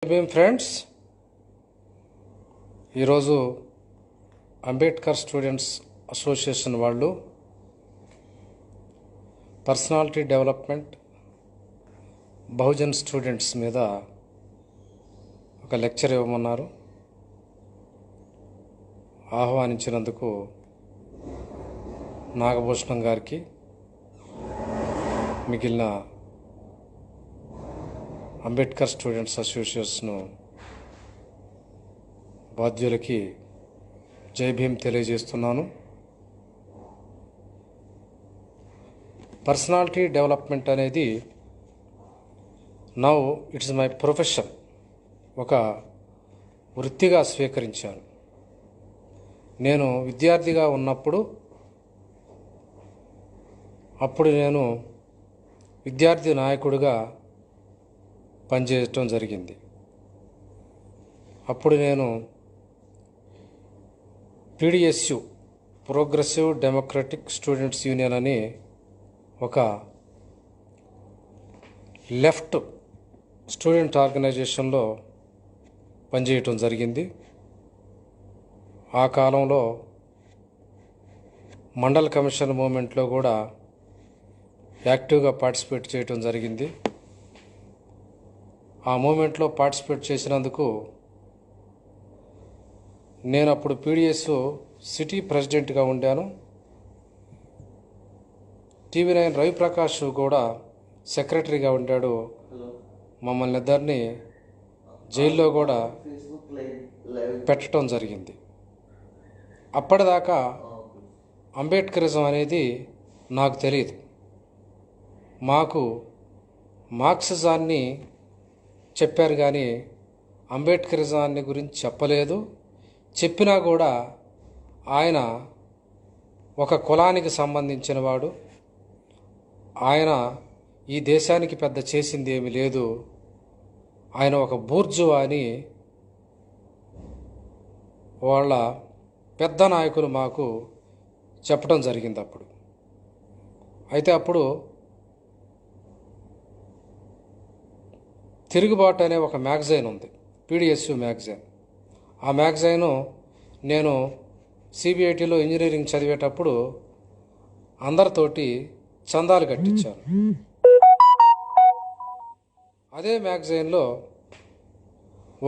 Friends, ఈరోజు Ambedkar students association వాళ్ళు personality development Bahujan students మీద ఒక లెక్చర్ ఇవ్వమన్నారు. ఆహ్వానించినందుకు నాగభూషణం గారికి, మిగిలిన అంబేద్కర్ స్టూడెంట్స్ అసోసియేషన్ బాధ్యులకి జై భీమ్ తెలియజేస్తున్నాను. పర్సనాలిటీ డెవలప్మెంట్ అనేది నౌ ఇట్స్ మై ప్రొఫెషన్, ఒక వృత్తిగా స్వీకరించాను. నేను విద్యార్థిగా ఉన్నప్పుడు నేను విద్యార్థి నాయకుడిగా పనిచేయటం జరిగింది. అప్పుడు నేను PDSU progressive democratic students union అని ఒక లెఫ్ట్ స్టూడెంట్ ఆర్గనైజేషన్లో పనిచేయటం జరిగింది. ఆ కాలంలో మండల్ కమిషన్ మూమెంట్లో కూడా యాక్టివ్గా పార్టిసిపేట్ చేయటం జరిగింది. ఆ మూమెంట్లో పార్టిసిపేట్ చేసినందుకు నేను అప్పుడు PDSU సిటీ ప్రెసిడెంట్గా ఉండాను. TV9 రవిప్రకాష్ కూడా సెక్రటరీగా ఉండాడు. మమ్మల్ని ఇద్దరిని జైల్లో కూడా పెట్టడం జరిగింది. అప్పటిదాకా అంబేద్కరిజం అనేది నాకు తెలియదు. మాకు మార్క్సిజాన్ని చెప్పారు కానీ అంబేద్కరిజాన్ని గురించి చెప్పలేదు. చెప్పినా కూడా ఆయన ఒక కులానికి సంబంధించిన వాడు, ఆయన ఈ దేశానికి పెద్ద చేసింది ఏమీ లేదు, ఆయన ఒక బూర్జువా అని వాళ్ళ పెద్ద నాయకులు మాకు చెప్పడం జరిగింది. అయితే అప్పుడు తిరుగుబాటు అనే ఒక మ్యాగజైన్ ఉంది, PDSU మ్యాగజైన్. ఆ మ్యాగజైను నేను CBITలో ఇంజనీరింగ్ చదివేటప్పుడు అందరితోటి చందాలు కట్టించాను. అదే మ్యాగజైన్లో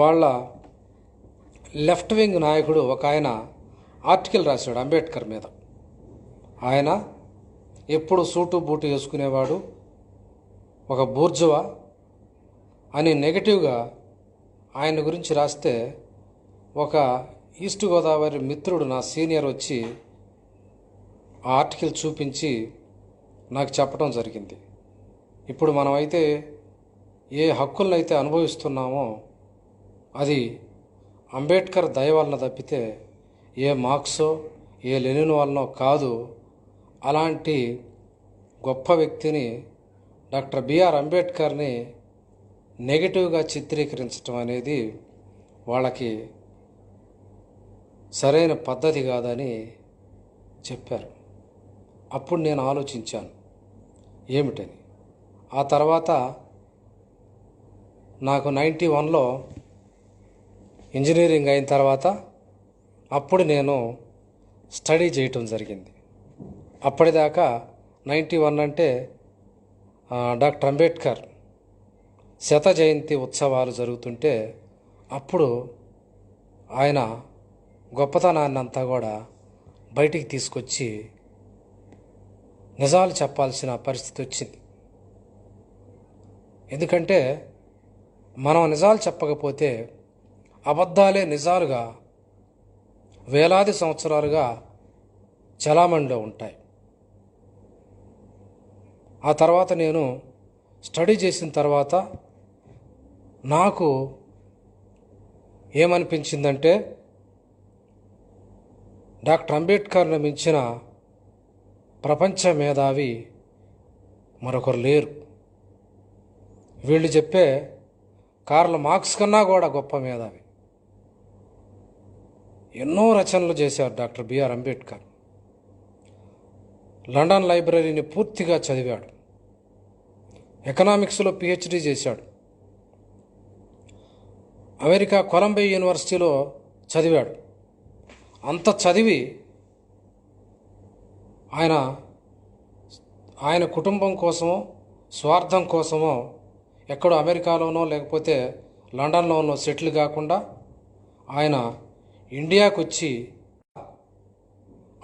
వాళ్ళ లెఫ్ట్ వింగ్ నాయకుడు ఒక ఆయన ఆర్టికల్ రాశాడు అంబేద్కర్ మీద. ఆయన ఎప్పుడు సూటు బూటు వేసుకునేవాడు, ఒక బూర్జువా అని నెగటివ్గా ఆయన గురించి రాస్తే, ఒక ఈస్ట్ గోదావరి మిత్రుడు, నా సీనియర్, వచ్చి ఆ ఆర్టికల్ చూపించి నాకు చెప్పడం జరిగింది. ఇప్పుడు మనమైతే ఏ హక్కులను అయితే అనుభవిస్తున్నామో అది అంబేద్కర్ దయ వలన తప్పితే ఏ మార్క్సో ఏ లెనిన్ వలనో కాదు. అలాంటి గొప్ప వ్యక్తిని, డాక్టర్ బిఆర్ అంబేద్కర్ని నెగటివ్గా చిత్రీకరించడం అనేది వాళ్ళకి సరైన పద్ధతి కాదని చెప్పారు. అప్పుడు నేను ఆలోచించాను ఏమిటని. ఆ తర్వాత నాకు 91లో ఇంజనీరింగ్ అయిన తర్వాత అప్పుడు నేను స్టడీ చేయటం జరిగింది. అప్పటిదాకా 91 అంటే డాక్టర్ అంబేద్కర్ శత జయంతి ఉత్సవాలు జరుగుతుంటే అప్పుడు ఆయన గొప్పతనాన్ని అంతా కూడా బయటికి తీసుకొచ్చి నిజాలు చెప్పాల్సిన పరిస్థితి వచ్చింది. ఎందుకంటే మనం నిజాలు చెప్పకపోతే అబద్ధాలే నిజాలుగా వేలాది సంవత్సరాలుగా చలామణిలో ఉంటాయి. ఆ తర్వాత నేను స్టడీ చేసిన తర్వాత నాకు ఏమనిపించిందంటే, డాక్టర్ అంబేద్కర్ను మించిన ప్రపంచ మేధావి మరొకరు లేరు. వీళ్ళు చెప్పే కార్ల్ మార్క్స్ కన్నా కూడా గొప్ప మేధావి. ఎన్నో రచనలు చేశారు డాక్టర్ బిఆర్ అంబేద్కర్. లండన్ లైబ్రరీని పూర్తిగా చదివాడు. ఎకనామిక్స్లో PhD చేశాడు. అమెరికా కొలంబియా యూనివర్సిటీలో చదివాడు. అంత చదివి ఆయన కుటుంబం కోసమో స్వార్థం కోసమో ఎక్కడో అమెరికాలోనో లేకపోతే లండన్లోనో సెటిల్ కాకుండా ఆయన ఇండియాకు వచ్చి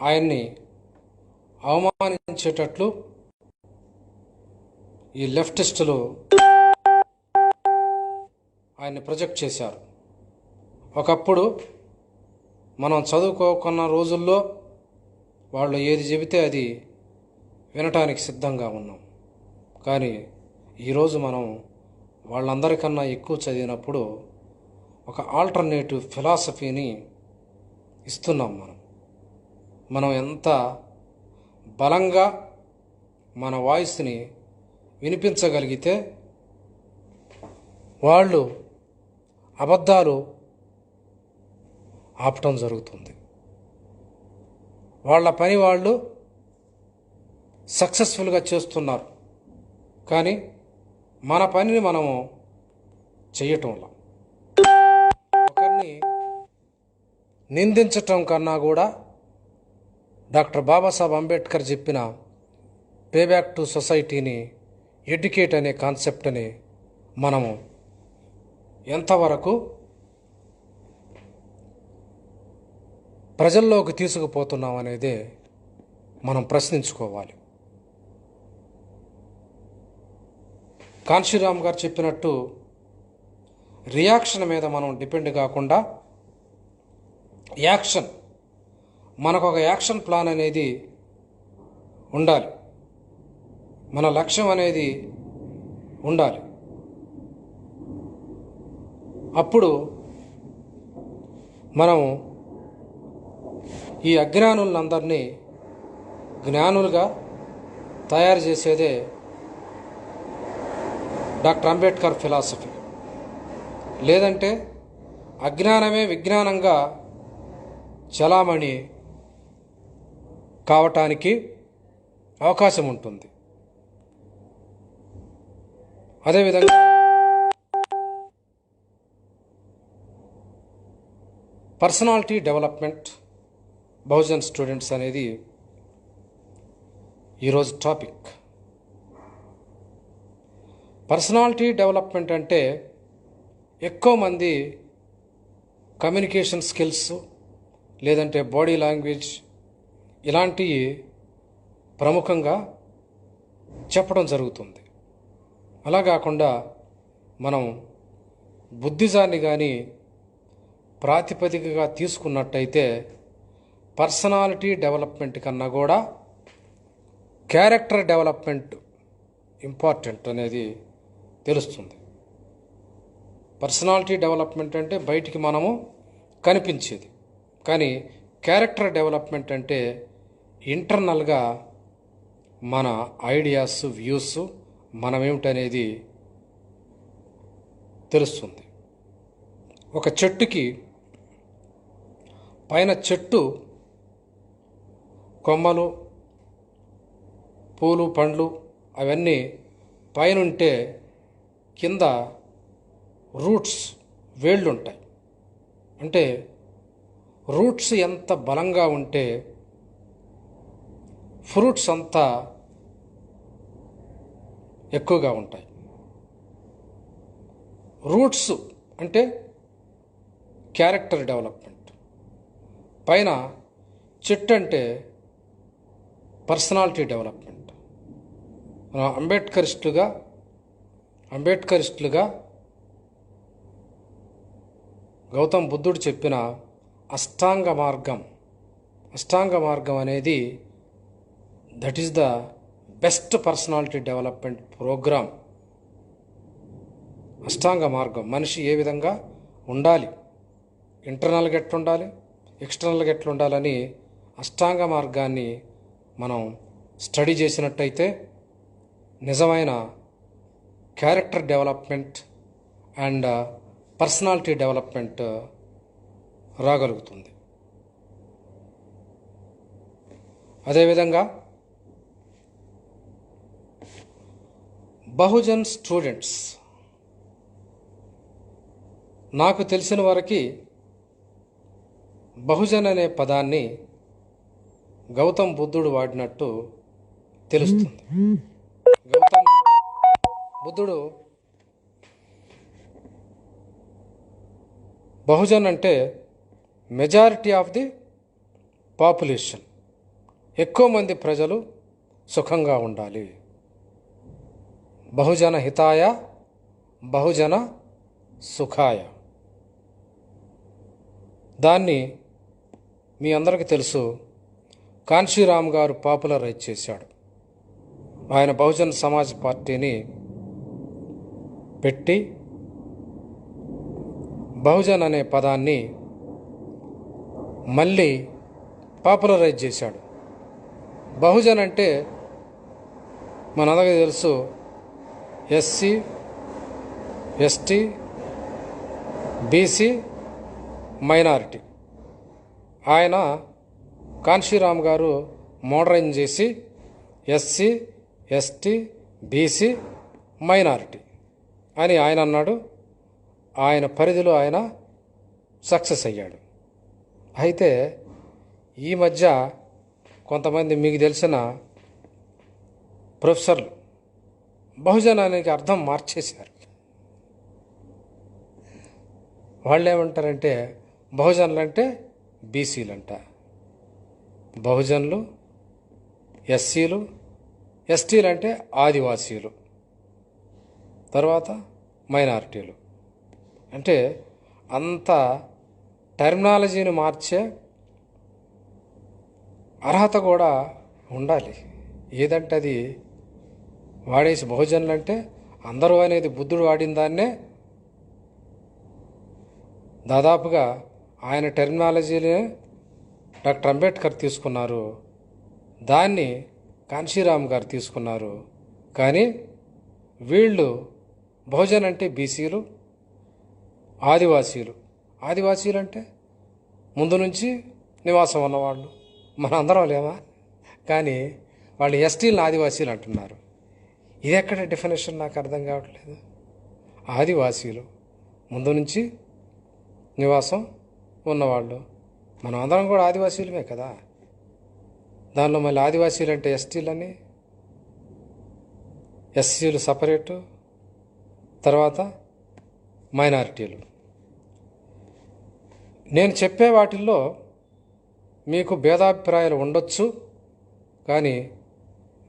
ఆయన్ని అవమానించేటట్లు ఈ లెఫ్టిస్టులు ఆయన్ని ప్రొజెక్ట్ చేశారు. ఒకప్పుడు మనం చదువుకోకున్న రోజుల్లో వాళ్ళు ఏది చెబితే అది వినటానికి సిద్ధంగా ఉన్నాం. కానీ ఈరోజు మనం వాళ్ళందరికన్నా ఎక్కువ చదివినప్పుడు ఒక ఆల్టర్నేటివ్ ఫిలాసఫీని ఇస్తున్నాం. మనం ఎంత బలంగా మన వాయిస్ని వినిపించగలిగితే వాళ్ళు అబద్ధాలు ఆపటం జరుగుతుంది. వాళ్ళ పని వాళ్ళు సక్సెస్ఫుల్గా చేస్తున్నారు. కానీ మన పనిని మనము చేయటంలా ఒకరిని నిందించటం కన్నా కూడా డాక్టర్ బాబాసాహెబ్ అంబేద్కర్ చెప్పిన పే బ్యాక్ టు సొసైటీని ఎడ్యుకేట్ అనే కాన్సెప్ట్ని మనము ఎంతవరకు ప్రజల్లోకి తీసుకుపోతున్నాం అనేదే మనం ప్రశ్నించుకోవాలి. కాన్షీరామ్ గారు చెప్పినట్టు రియాక్షన్ మీద మనం డిపెండ్ కాకుండా యాక్షన్, మనకు ఒక యాక్షన్ ప్లాన్ అనేది ఉండాలి. మన లక్ష్యం అనేది ఉండాలి. అప్పుడు మనం ఈ అజ్ఞానులందరినీ జ్ఞానులుగా తయారు చేసేదే డాక్టర్ అంబేద్కర్ ఫిలాసఫీ. లేదంటే అజ్ఞానమే విజ్ఞానంగా చలామణి కావటానికి అవకాశం ఉంటుంది. అదేవిధంగా పర్సనాలిటీ డెవలప్మెంట్ బహుజన్ స్టూడెంట్స్ అనేది ఈరోజు టాపిక్. పర్సనాలిటీ డెవలప్మెంట్ అంటే ఎక్కువ మంది కమ్యూనికేషన్ స్కిల్స్ లేదంటే బాడీ లాంగ్వేజ్ ఇలాంటివి ప్రముఖంగా చెప్పడం జరుగుతుంది. అలా కాకుండా మనం బుద్ధిజాన్ని కానీ ప్రాతిపదికగా తీసుకున్నట్టయితే పర్సనాలిటీ డెవలప్మెంట్ కన్నా కూడా క్యారెక్టర్ డెవలప్మెంట్ ఇంపార్టెంట్ అనేది తెలుస్తుంది. పర్సనాలిటీ డెవలప్మెంట్ అంటే బయటికి మనము కనిపించేది, కానీ క్యారెక్టర్ డెవలప్మెంట్ అంటే ఇంటర్నల్గా మన ఐడియాస్, వ్యూస్ మనమేమిటనేది తెలుస్తుంది. ఒక చెట్టుకి పైన చెట్టు కొమ్మలు, పూలు, పండ్లు అవన్నీ పైనుంటే కింద రూట్స్, వేళ్ళు ఉంటాయి. అంటే రూట్స్ ఎంత బలంగా ఉంటే ఫ్రూట్స్ అంత ఎక్కువగా ఉంటాయి. రూట్స్ అంటే క్యారెక్టర్ డెవలప్మెంట్, పైన చెట్టు అంటే పర్సనాలిటీ డెవలప్మెంట్. అంబేద్కరిస్టులుగా గౌతమ్ బుద్ధుడు చెప్పిన అష్టాంగ మార్గం అనేది that is the best personality development program. అష్టాంగ మార్గం, మనిషి ఏ విధంగా ఉండాలి, ఇంటర్నల్గా ఎట్లుండాలి, ఎక్స్టర్నల్గా ఎట్లుండాలని అష్టాంగ మార్గాన్ని మనం స్టడీ చేసినట్టయితే నిజమైన character development and personality development రాగలుగుతుంది. అదేవిధంగా బహుజన్ స్టూడెంట్స్ నాకు తెలిసిన వరకు బహుజన్ అనే పదాన్ని గౌతమ్ బుద్ధుడు వాడినట్టు తెలుస్తుంది. గౌతమ్ బుద్ధుడు బహుజన్ అంటే మెజారిటీ ఆఫ్ ది పాపులేషన్, ఎక్కువ మంది ప్రజలు సుఖంగా ఉండాలి. బహుజన హితాయ బహుజన సుఖాయ. దాన్ని మీ అందరికీ తెలుసు, కాన్షీరామ్ గారు పాపులరైజ్ చేశాడు. ఆయన బహుజన్ సమాజ్ పార్టీని పెట్టి బహుజన్ అనే పదాన్ని మళ్ళీ పాపులరైజ్ చేశాడు. బహుజన్ అంటే మనందరికీ తెలుసు, ఎస్సీ, ఎస్టీ, బీసీ, మైనారిటీ. ఆయన కాన్షీరామ్ గారు మోడరైజ్ చేసి ఎస్సీ, ఎస్టీ, బీసీ, మైనారిటీ అని ఆయన అన్నాడు. ఆయన పరిధిలో ఆయన సక్సెస్ అయ్యాడు. అయితే ఈ మధ్య కొంతమంది మీకు తెలిసిన ప్రొఫెసర్లు బహుజనానికి అర్థం మార్చేశారు. వాళ్ళు ఏమంటారంటే బహుజనులు అంటే బీసీలంట, బహుజనులు ఎస్సీలు, ఎస్టీలు అంటే ఆదివాసీలు, తర్వాత మైనారిటీలు. అంటే అంత టెర్మినాలజీని మార్చే అర్హత కూడా ఉండాలి. ఏదంటే అది వాడేసి బహుజనులు అంటే అందరూ అనేది బుద్ధుడు వాడిన దాన్నే దాదాపుగా ఆయన టెర్మినాలజీని డాక్టర్ అంబేద్కర్ తీసుకున్నారు, దాన్ని కాన్షీరామ్ గారు తీసుకున్నారు. కానీ వీళ్ళు బహుజన్ అంటే బీసీలు, ఆదివాసీలు. ఆదివాసీలు అంటే ముందు నుంచి నివాసం ఉన్నవాళ్ళు, మన అందరం లేమా? కానీ వాళ్ళు ఎస్టీలను ఆదివాసీలు అంటున్నారు. ఇది ఎక్కడ డెఫినేషన్ నాకు అర్థం కావట్లేదు. ఆదివాసీలు ముందు నుంచి నివాసం ఉన్నవాళ్ళు, మనం అందరం కూడా ఆదివాసీలమే కదా. దానిలో మళ్ళీ ఆదివాసీలు అంటే ఎస్టీలని, ఎస్సీలు సపరేటు, తర్వాత మైనారిటీలు. నేను చెప్పే వాటిల్లో మీకు భేదాభిప్రాయాలు ఉండొచ్చు, కానీ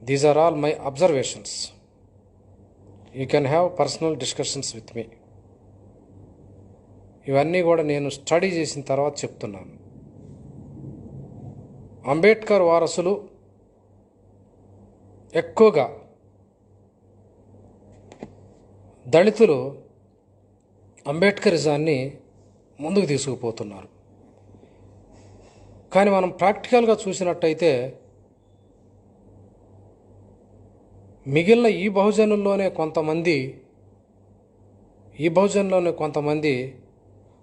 these are all my observations. You can have personal discussions with me. ఇవన్నీ కూడా నేను స్టడీ చేసిన తర్వాత చెప్తున్నాను. అంబేద్కర్ వారసులు ఎక్కువగా దళితులు అంబేద్కరిజాన్ని ముందుకు తీసుకుపోతున్నారు. కానీ మనం ప్రాక్టికల్గా చూసినట్టయితే మిగిలిన ఈ బహుజనుల్లోనే కొంతమంది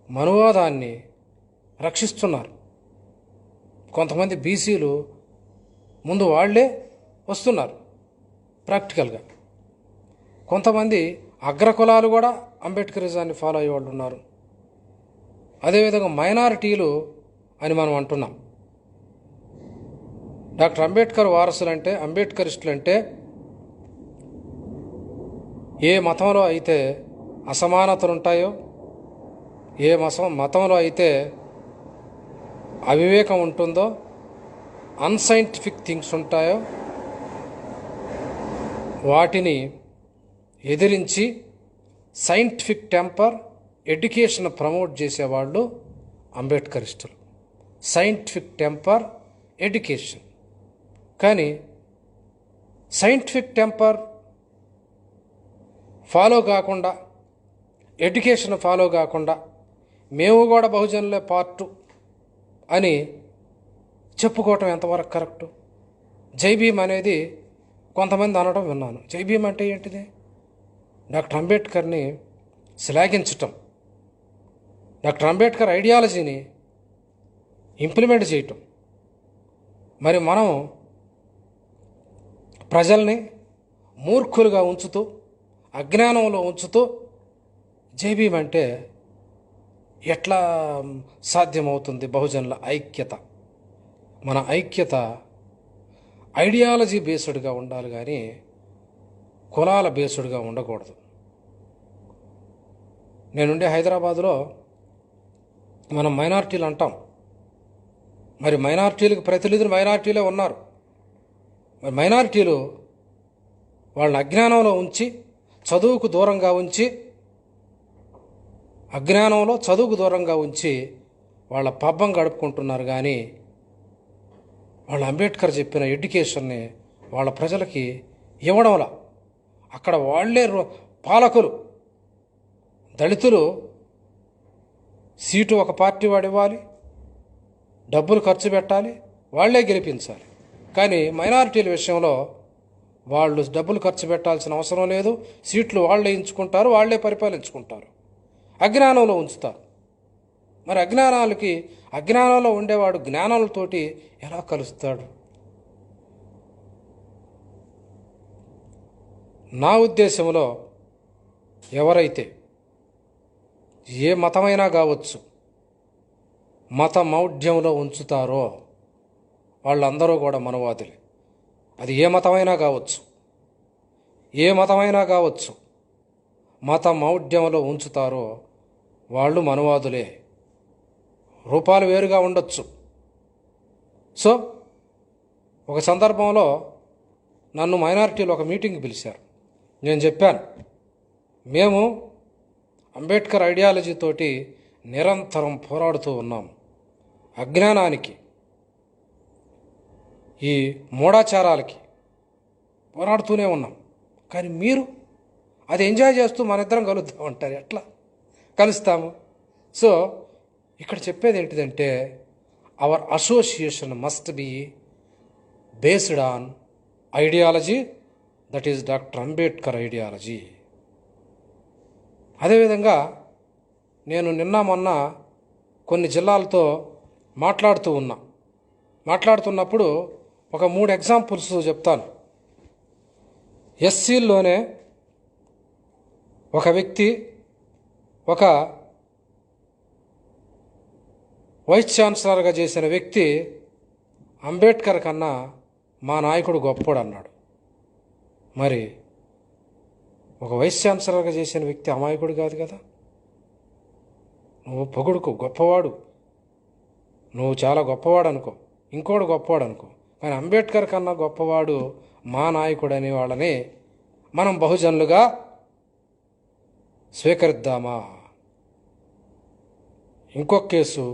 మనువాదాన్ని రక్షిస్తున్నారు. కొంతమంది బీసీలు ముందు వాళ్లే వస్తున్నారు ప్రాక్టికల్గా. కొంతమంది అగ్రకులాలు కూడా అంబేద్కరిజాన్ని ఫాలో అయ్యే వాళ్ళు ఉన్నారు. అదేవిధంగా మైనారిటీలు అని మనం అంటున్నాం. డాక్టర్ అంబేద్కర్ వారసులంటే, అంబేద్కరిస్టులంటే ఏ మతంలో అయితే అసమానతలు ఉంటాయో, ఏ మతంలో అయితే అవివేకం ఉంటుందో, అన్సైంటిఫిక్ థింగ్స్ ఉంటాయో, వాటిని ఎదిరించి సైంటిఫిక్ టెంపర్, ఎడ్యుకేషన్ ప్రమోట్ చేసేవాళ్ళు అంబేద్కరిస్టులు. Scientific temper, education. కానీ సైంటిఫిక్ టెంపర్ ఫాలో కాకుండా, ఎడ్యుకేషన్ ఫాలో కాకుండా మేము కూడా బహుజనులే పార్టు అని చెప్పుకోవటం ఎంతవరకు కరెక్టు? జై భీమ్ అనేది కొంతమంది అనడం విన్నాను. జై భీమ్ అంటే ఏంటిది? డాక్టర్ అంబేద్కర్ని శ్లాఘించటం, డాక్టర్ అంబేద్కర్ ఐడియాలజీని ఇంప్లిమెంట్ చేయటం. మరి మనం ప్రజల్ని మూర్ఖులుగా ఉంచుతూ, అజ్ఞానంలో ఉంచుతూ జై భీమ్ అంటే ఎట్లా సాధ్యమవుతుంది బహుజనుల ఐక్యత? మన ఐక్యత ఐడియాలజీ బేస్డ్గా ఉండాలి కానీ కులాల బేస్డ్గా ఉండకూడదు. నేనుండే హైదరాబాదులో మనం మైనారిటీలు అంటాం. మరి మైనారిటీలకు ప్రతినిధులు మైనారిటీలే ఉన్నారు. మరి మైనారిటీలు వాళ్ళని అజ్ఞానంలో ఉంచి, చదువుకు దూరంగా ఉంచి, అజ్ఞానంలో చదువుకు దూరంగా ఉంచి వాళ్ళ పబ్బం గడుపుకుంటున్నారు. కానీ వాళ్ళ అంబేద్కర్ చెప్పిన ఎడ్యుకేషన్ని వాళ్ళ ప్రజలకి ఇవ్వడంలా. అక్కడ వాళ్ళే పాలకులు. దళితులు సీటు ఒక పార్టీ వాడు ఇవ్వాలి, డబ్బులు ఖర్చు పెట్టాలి, వాళ్లే గెలిపించాలి. కానీ మైనారిటీల విషయంలో వాళ్ళు డబ్బులు ఖర్చు పెట్టాల్సిన అవసరం లేదు, సీట్లు వాళ్ళే ఎంచుకుంటారు, వాళ్లే పరిపాలించుకుంటారు, అజ్ఞానంలో ఉంచుతారు. మరి అజ్ఞానంలో ఉండేవాడు జ్ఞానాలతోటి ఎలా కలుస్తాడు? నా ఉద్దేశంలో ఎవరైతే ఏ మతమైనా కావచ్చు మత మౌఢ్యంలో ఉంచుతారో వాళ్ళందరూ కూడా మనవాదులే. అది ఏ మతమైనా కావచ్చు మత మౌఢ్యంలో ఉంచుతారో వాళ్ళు మనవాదులే. రూపాలు వేరుగా ఉండొచ్చు. సో ఒక సందర్భంలో నన్ను మైనారిటీలు ఒక మీటింగ్కి పిలిచారు. నేను చెప్పాను, మేము అంబేద్కర్ ఐడియాలజీతోటి నిరంతరం పోరాడుతూ ఉన్నాం. అజ్ఞానానికి, ఈ మూఢాచారాలకి పోరాడుతూనే ఉన్నాం. కానీ మీరు అది ఎంజాయ్ చేస్తూ మన ఇద్దరం కలుద్దాం అంటారు. ఎట్లా కలుస్తాము? సో ఇక్కడ చెప్పేది ఏంటిదంటే, our association must be based on ideology, that is doctor Ambedkar ideology. అదేవిధంగా నేను నిన్న మొన్న కొన్ని జిల్లాలతో మాట్లాడుతున్నప్పుడు ఒక 3 ఎగ్జాంపుల్స్ చెప్తాను. ఎస్సీల్లోనే ఒక వ్యక్తి ఒక వైస్ ఛాన్సలర్గా చేసిన వ్యక్తి అంబేద్కర్ కన్నా మా నాయకుడు గొప్పోడు అన్నాడు. మరి ఒక వైస్ ఛాన్సలర్గా చేసిన వ్యక్తి అమాయకుడు కాదు కదా. నువ్వు పొగుడుకు గొప్పవాడు, నువ్వు చాలా గొప్పవాడు అనుకో, ఇంకోడు గొప్పవాడు అనుకో, కానీ అంబేద్కర్ కన్నా గొప్పవాడు మా నాయకుడని వాళ్ళని మనం బహుజనులుగా స్వీకరిద్దామా? ఇంకొక కేసు,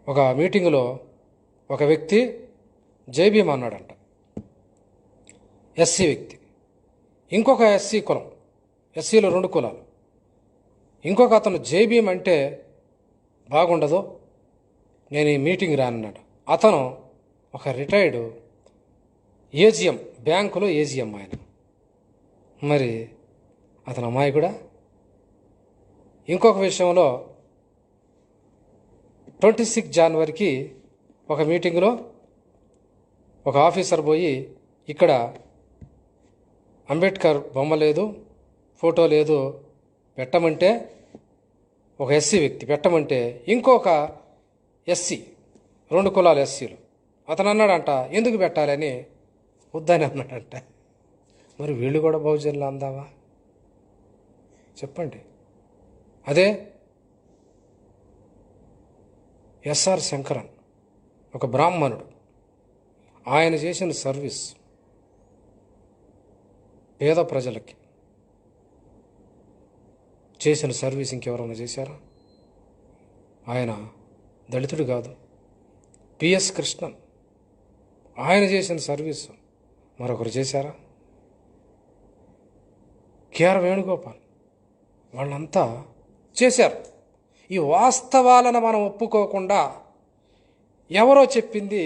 ఒక మీటింగులో ఒక వ్యక్తి జై భీమ్ అన్నాడంట, ఎస్సీ వ్యక్తి. ఇంకొక ఎస్సీ కులం, ఎస్సీలో 2 కులాలు, ఇంకొక అతను జై భీమ్ అంటే బాగుండదు, నేను ఈ మీటింగ్ రానన్నాడు. అతను ఒక రిటైర్డ్ ఏజిఎం, బ్యాంకులో ఏజిఎం ఆయన. మరి అతను అమాయకుడా? ఇంకొక విషయంలో 26 జనవరికి ఒక మీటింగ్లో ఒక ఆఫీసర్ పోయి, ఇక్కడ అంబేద్కర్ బొమ్మ లేదు, ఫోటో లేదు పెట్టమంటే, ఒక ఎస్సీ వ్యక్తి పెట్టమంటే ఇంకొక ఎస్సీ, 2 కులాల ఎస్సీలు, అతను అన్నాడంట ఎందుకు పెట్టాలని, వద్దని అన్నాడంట. మరి వీళ్ళు కూడా బహుజనులు అందావా? చెప్పండి. అదే ఎస్ఆర్ శంకరన్, ఒక బ్రాహ్మణుడు, ఆయన చేసిన సర్వీస్ పేద ప్రజలకి చేసిన సర్వీస్ ఇంకెవరైనా చేశారా? ఆయన దళితుడు కాదు. పిఎస్ కృష్ణన్, ఆయన చేసిన సర్వీస్ మరొకరు చేశారా? కేఆర్ వేణుగోపాల్, వాళ్ళంతా చేశారు. ఈ వాస్తవాలను మనం ఒప్పుకోకుండా ఎవరో చెప్పింది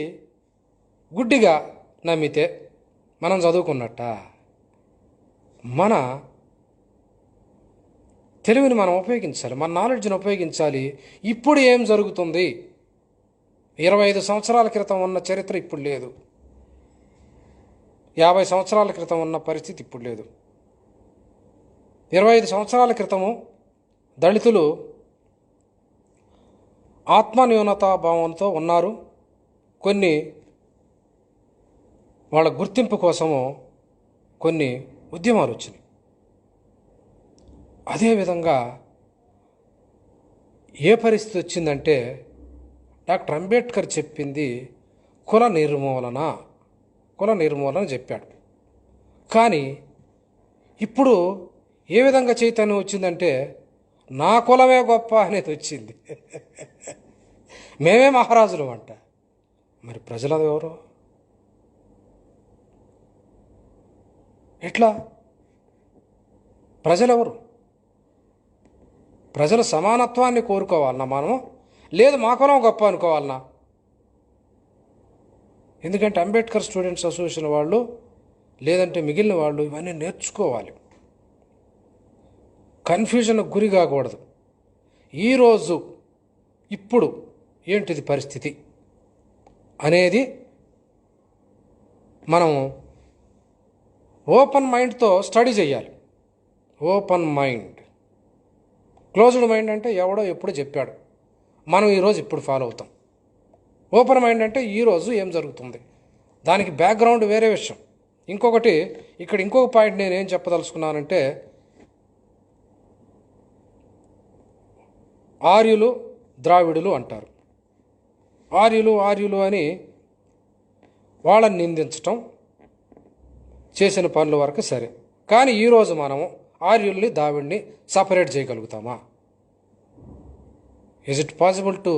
గుడ్డిగా నమ్మితే మనం చదువుకున్నట్ట? మన తెలివిని మనం ఉపయోగించాలి, మన నాలెడ్జ్ని ఉపయోగించాలి. ఇప్పుడు ఏం జరుగుతుంది? 25 సంవత్సరాల క్రితం ఉన్న చరిత్ర ఇప్పుడు లేదు, 50 సంవత్సరాల క్రితం ఉన్న పరిస్థితి ఇప్పుడు లేదు. 25 సంవత్సరాల క్రితము దళితులు ఆత్మన్యూనతాభావంతో ఉన్నారు. కొన్ని వాళ్ళ గుర్తింపు కోసము కొన్ని ఉద్యమాలు వచ్చినాయి. అదేవిధంగా ఏ పరిస్థితి వచ్చిందంటే డాక్టర్ అంబేద్కర్ చెప్పింది కుల నిర్మూలన చెప్పాడు. కానీ ఇప్పుడు ఏ విధంగా చైతన్యం వచ్చిందంటే నా కులమే గొప్ప అనేది వచ్చింది. మేమే మహారాజులు అంట. మరి ప్రజలది ఎవరు? ఎట్లా? ప్రజలెవరు? ప్రజల సమానత్వాన్ని కోరుకోవాలన్నా మనము, లేదు మా కులం గొప్ప అనుకోవాలన్నా? ఎందుకంటే అంబేద్కర్ స్టూడెంట్స్ అసోసియేషన్ వాళ్ళు, లేదంటే మిగిలిన వాళ్ళు ఇవన్నీ నేర్చుకోవాలి. కన్ఫ్యూజన్కు గురి కాకూడదు. ఈరోజు ఇప్పుడు ఏంటిది పరిస్థితి అనేది మనం ఓపెన్ మైండ్తో స్టడీ చేయాలి. Open mind. క్లోజ్డ్ మైండ్ అంటే ఎవడో ఎప్పుడు చెప్పాడు, మనం ఈరోజు ఇప్పుడు ఫాలో అవుతాం. ఓపెన్ మైండ్ అంటే ఈరోజు ఏం జరుగుతుంది, దానికి బ్యాక్గ్రౌండ్ వేరే విషయం. ఇంకొకటి ఇక్కడ ఇంకొక పాయింట్ నేను ఏం చెప్పదలుచుకున్నానంటే, ఆర్యులు ద్రావిడులు అంటారు. ఆర్యులు అని వాళ్ళని నిందించటం, చేసిన పనుల వరకు సరే. కానీ ఈరోజు మనము ఆర్యుల్ని ద్రావిడ్ని సపరేట్ చేయగలుగుతామా? Is it possible to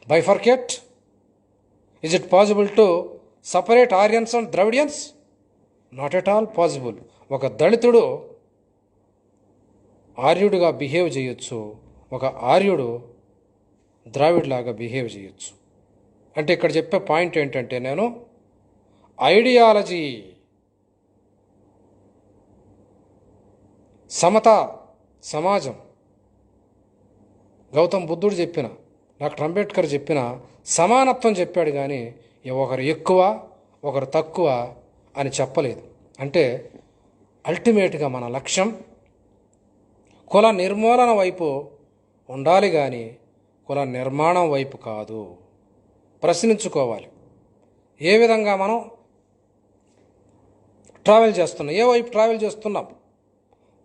bifurcate? Is it possible to separate Aryans and Dravidians? Not at all possible. ఒక దళితుడు ఆర్యుడిగా బిహేవ్ చేయొచ్చు, ఒక ఆర్యుడు ద్రావిడ్ లాగా బిహేవ్ చేయొచ్చు. అంటే ఇక్కడ చెప్పే పాయింట్ ఏంటంటే, నేను ఐడియాలజీ, సమతా సమాజం, గౌతమ్ బుద్ధుడు చెప్పిన, డాక్టర్ అంబేద్కర్ చెప్పిన సమానత్వం చెప్పాడు. కానీ ఒకరు ఎక్కువ ఒకరు తక్కువ అని చెప్పలేదు. అంటే అల్టిమేట్గా మన లక్ష్యం కుల నిర్మూలన వైపు ఉండాలి, కానీ కుల నిర్మాణం వైపు కాదు. ప్రశ్నించుకోవాలి. ఏ విధంగా మనం ట్రావెల్ చేస్తున్నాం, ఏ వైపు ట్రావెల్ చేస్తున్నాం?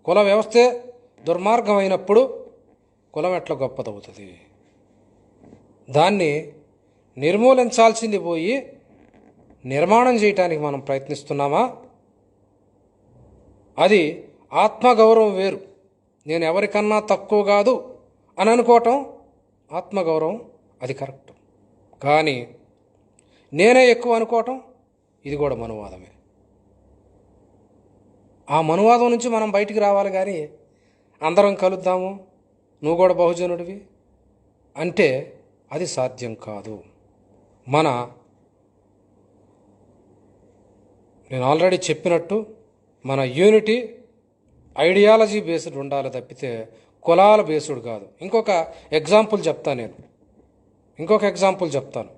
కుల వ్యవస్థే దుర్మార్గమైనప్పుడు కులం ఎట్లా గొప్పదవుతుంది? దాన్ని నిర్మూలించాల్సింది పోయి నిర్మాణం చేయటానికి మనం ప్రయత్నిస్తున్నామా? అది ఆత్మగౌరవం వేరు. నేను ఎవరికన్నా తక్కువ కాదు అని అనుకోవటం ఆత్మగౌరవం, అది కరెక్ట్. కానీ నేనే ఎక్కువ అనుకోవటం, ఇది కూడా మనువాదమే. ఆ మనువాదం నుంచి మనం బయటికి రావాలి. కానీ అందరం కలుద్దాము, నువ్వు కూడా బహుజనుడివి అంటే అది సాధ్యం కాదు. నేను ఆల్రెడీ చెప్పినట్టు మన యూనిటీ ఐడియాలజీ బేస్డ్ ఉండాలి తప్పితే కులాల బేస్డ్ కాదు. ఇంకొక ఎగ్జాంపుల్ చెప్తాను.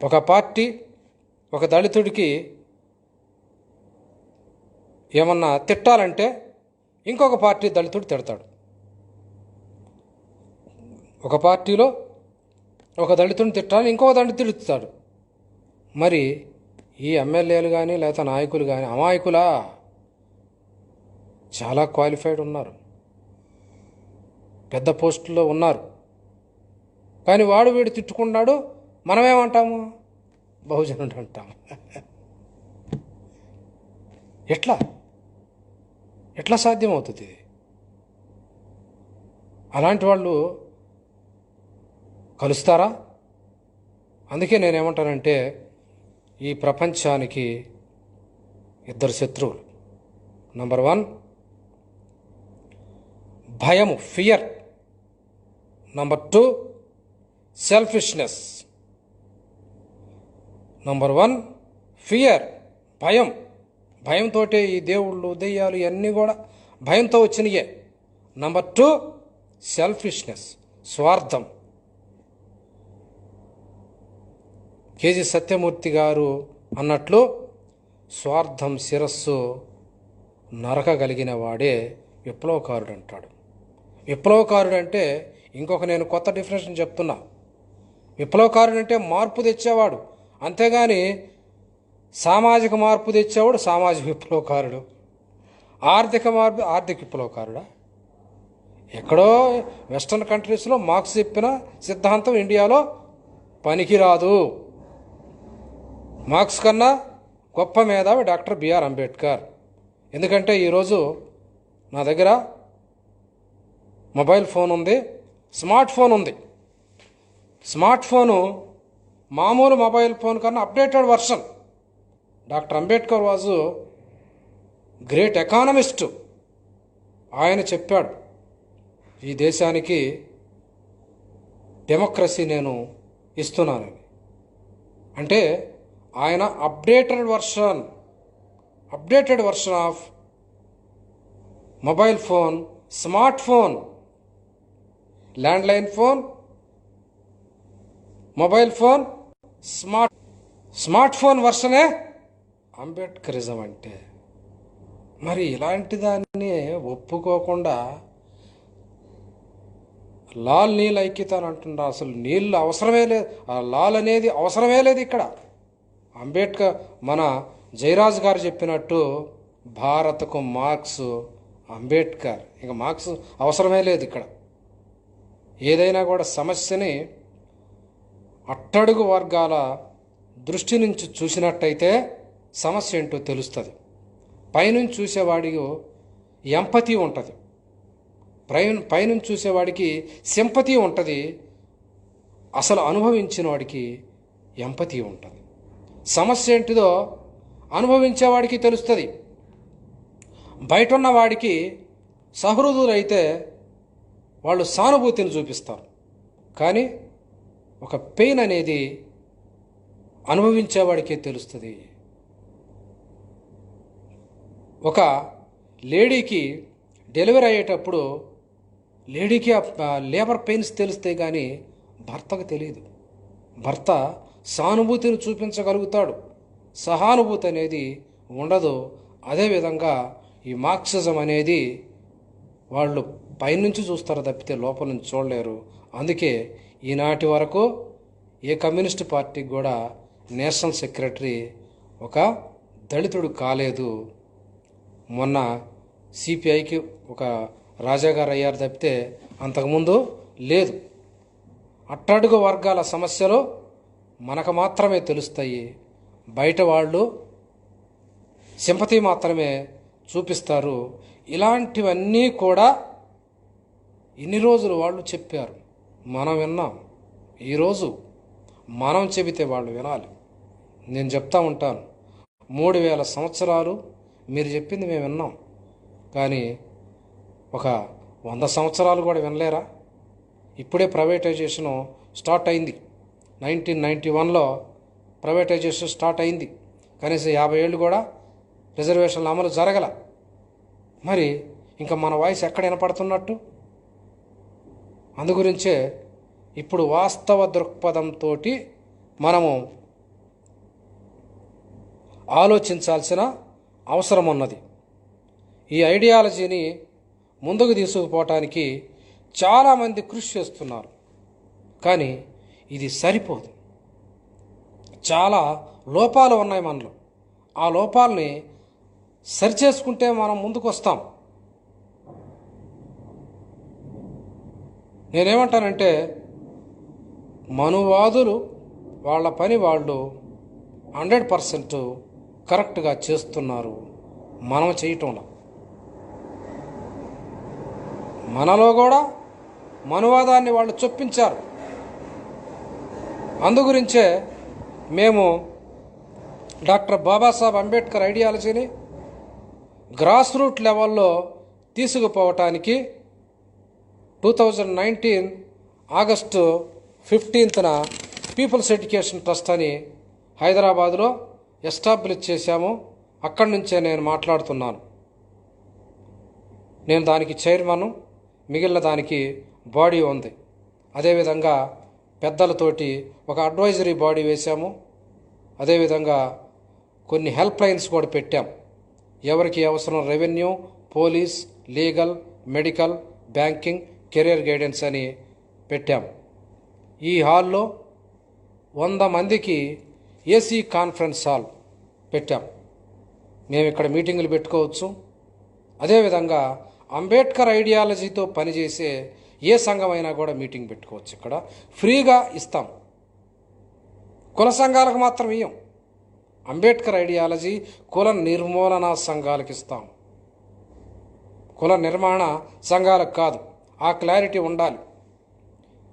ఒక పార్టీ ఒక దళితుడికి ఏమన్నా తిట్టాలంటే ఇంకొక పార్టీ దళితుడు తిడతాడు. ఒక పార్టీలో ఒక దళితుడిని తిట్టాలని ఇంకొక దళితుడు తిడతాడు. మరి ఈ ఎమ్మెల్యేలు కానీ లేకపోతే నాయకులు కానీ అమాయకులా? చాలా క్వాలిఫైడ్ ఉన్నారు, పెద్ద పోస్టుల్లో ఉన్నారు. కానీ వాడు వీడు తిట్టుకున్నాడు, మనమేమంటాము? బహుజనుడు అంటాము. ఎట్లా సాధ్యమవుతుంది? అలాంటి వాళ్ళు కలుస్తారా? అందుకే నేనేమంటానంటే, ఈ ప్రపంచానికి ఇద్దరు శత్రువులు. నంబర్ 1 భయము, fear. Number 2 selfishness. Number 1 fear, భయంతో ఈ దేవుళ్ళు దెయ్యాలు ఇవన్నీ కూడా భయంతో వచ్చినయే. నంబర్ 2 సెల్ఫిష్నెస్, స్వార్థం. కేజీ సత్యమూర్తి గారు అన్నట్లు స్వార్థం శిరస్సు నరకగలిగిన వాడే విప్లవకారుడు అంటాడు. విప్లవకారుడు అంటే ఇంకొక నేను కొత్త డెఫినేషన్ చెప్తున్నా. విప్లవకారుడు అంటే మార్పు తెచ్చేవాడు, అంతేగాని సామాజిక మార్పు తెచ్చేవాడు సామాజిక విప్లవకారుడు, ఆర్థిక మార్పు ఆర్థిక విప్లవకారుడా? ఎక్కడో వెస్టర్న్ కంట్రీస్లో మార్క్స్ చెప్పిన సిద్ధాంతం ఇండియాలో పనికిరాదు. మార్క్స్ కన్నా గొప్ప మేధావి డాక్టర్ బిఆర్ అంబేద్కర్. ఎందుకంటే ఈరోజు నా దగ్గర మొబైల్ ఫోన్ ఉంది, స్మార్ట్ ఫోన్ ఉంది. స్మార్ట్ ఫోను మామూలు మొబైల్ ఫోన్ కన్నా updated version. Doctor Ambedkar was great economist. ఆయన చెప్పాడు, ఈ దేశానికి డెమోక్రసీ నేను ఇస్తున్నానని. అంటే ఆయన updated version of mobile phone, smart phone, landline phone, mobile phone, smart phone వర్షనే అంబేద్కరిజం అంటే. మరి ఇలాంటి దాన్ని ఒప్పుకోకుండా లాల్ నీల్ ఐక్యత అని అంటున్నారు. అసలు నీళ్ళు అవసరమే లేదు, ఆ లాల్ అనేది అవసరమే లేదు ఇక్కడ. అంబేద్కర్ మన జయరాజ్ గారు చెప్పినట్టు భారత్కు మార్క్స్ అంబేద్కర్, ఇంకా మార్క్స్ అవసరమే లేదు ఇక్కడ. ఏదైనా కూడా సమస్యని అట్టడుగు వర్గాల దృష్టి నుంచి చూసినట్టయితే సమస్య ఏంటో తెలుస్తుంది. పైనుంచి చూసేవాడికి ఎంపతి ఉంటుంది, పైనుంచి చూసేవాడికి సింపతి ఉంటుంది, అసలు అనుభవించిన వాడికి ఎంపతి ఉంటుంది. సమస్య ఏంటిదో అనుభవించేవాడికి తెలుస్తుంది. బయట ఉన్న వాడికి సహృదులైతే వాళ్ళు సానుభూతిని చూపిస్తారు, కానీ ఒక పెయిన్ అనేది అనుభవించేవాడికే తెలుస్తుంది. ఒక లేడీకి డెలివరీ అయ్యేటప్పుడు లేడీకి లేబర్ పెయిన్స్ తెలిస్తే కానీ భర్తకు తెలియదు. భర్త సానుభూతిని చూపించగలుగుతాడు, సహానుభూతి అనేది ఉండదు. అదేవిధంగా ఈ మార్క్సిజం అనేది వాళ్ళు పైనుంచి చూస్తారు తప్పితే లోపల నుంచి చూడలేరు. అందుకే ఈనాటి వరకు ఏ కమ్యూనిస్ట్ పార్టీకి కూడా నేషనల్ సెక్రటరీ ఒక దళితుడు కాలేదు. మొన్న సిపిఐకి ఒక రాజాగారు అయ్యారు తప్పితే అంతకుముందు లేదు. అట్టడుగు వర్గాల సమస్యలు మనకు మాత్రమే తెలుస్తాయి, బయట వాళ్ళు సింపతి మాత్రమే చూపిస్తారు. ఇలాంటివన్నీ కూడా ఇన్ని రోజులు వాళ్ళు చెప్పారు, మనం విన్నాం. ఈరోజు మనం చెబితే వాళ్ళు వినాలి. నేను చెప్తా ఉంటాను, 3000 సంవత్సరాలు మీరు చెప్పింది మేము విన్నాం, కానీ ఒక 100 సంవత్సరాలు కూడా వినలేరా? ఇప్పుడే ప్రైవేటైజేషను స్టార్ట్ అయింది. 1991లో ప్రైవేటైజేషన్ స్టార్ట్ అయింది. కనీసం 50 ఏళ్ళు కూడా రిజర్వేషన్ల అమలు జరగల. మరి ఇంకా మన వాయిస్ ఎక్కడ వినపడుతున్నట్టు? అందుగురించే ఇప్పుడు వాస్తవ దృక్పథంతో మనము ఆలోచించాల్సిన అవసరం ఉన్నది. ఈ ఐడియాలజీని ముందుకు తీసుకుపోవటానికి చాలామంది కృషి చేస్తున్నారు, కానీ ఇది సరిపోదు. చాలా లోపాలు ఉన్నాయి మనలో. ఆ లోపాలని సరిచేసుకుంటే మనం ముందుకు వస్తాం. నేనేమంటానంటే, మనువాదులు వాళ్ళ పని వాళ్ళు 100% కరెక్ట్గా చేస్తున్నారు, మనం చేయటంలో. మనలో కూడా మనువాదాన్ని వాళ్ళు చొప్పించారు. అందుగురించే మేము డాక్టర్ బాబాసాహెబ్ అంబేద్కర్ ఐడియాలజీని గ్రాస్ రూట్ లెవెల్లో తీసుకుపోవటానికి 2019 ఆగస్టు 15న పీపుల్స్ ఎడ్యుకేషన్ ట్రస్ట్ అని హైదరాబాదులో ఎస్టాబ్లిష్ చేశాము. అక్కడి నుంచే నేను మాట్లాడుతున్నాను. నేను దానికి చైర్మన్, మిగిలిన దానికి బాడీ ఉంది. అదేవిధంగా పెద్దలతోటి ఒక అడ్వైజరీ బాడీ వేశాము. అదేవిధంగా కొన్ని హెల్ప్ లైన్స్ కూడా పెట్టాం. ఎవరికి అవసరం revenue, police, legal, medical, banking career guidance అని పెట్టాం. ఈ హాల్లో 100 మందికి ఏసీ కాన్ఫరెన్స్ హాల్ పెట్టాం. మేము ఇక్కడ మీటింగులు పెట్టుకోవచ్చు. అదేవిధంగా అంబేద్కర్ ఐడియాలజీతో పనిచేసే ఏ సంఘమైనా కూడా మీటింగ్ పెట్టుకోవచ్చు. ఇక్కడ ఫ్రీగా ఇస్తాం. కుల సంఘాలకు మాత్రం ఇయ్యం. అంబేద్కర్ ఐడియాలజీ కుల నిర్మూలన సంఘాలకు ఇస్తాం, కుల నిర్మాణ సంఘాలకు కాదు. ఆ క్లారిటీ ఉండాలి.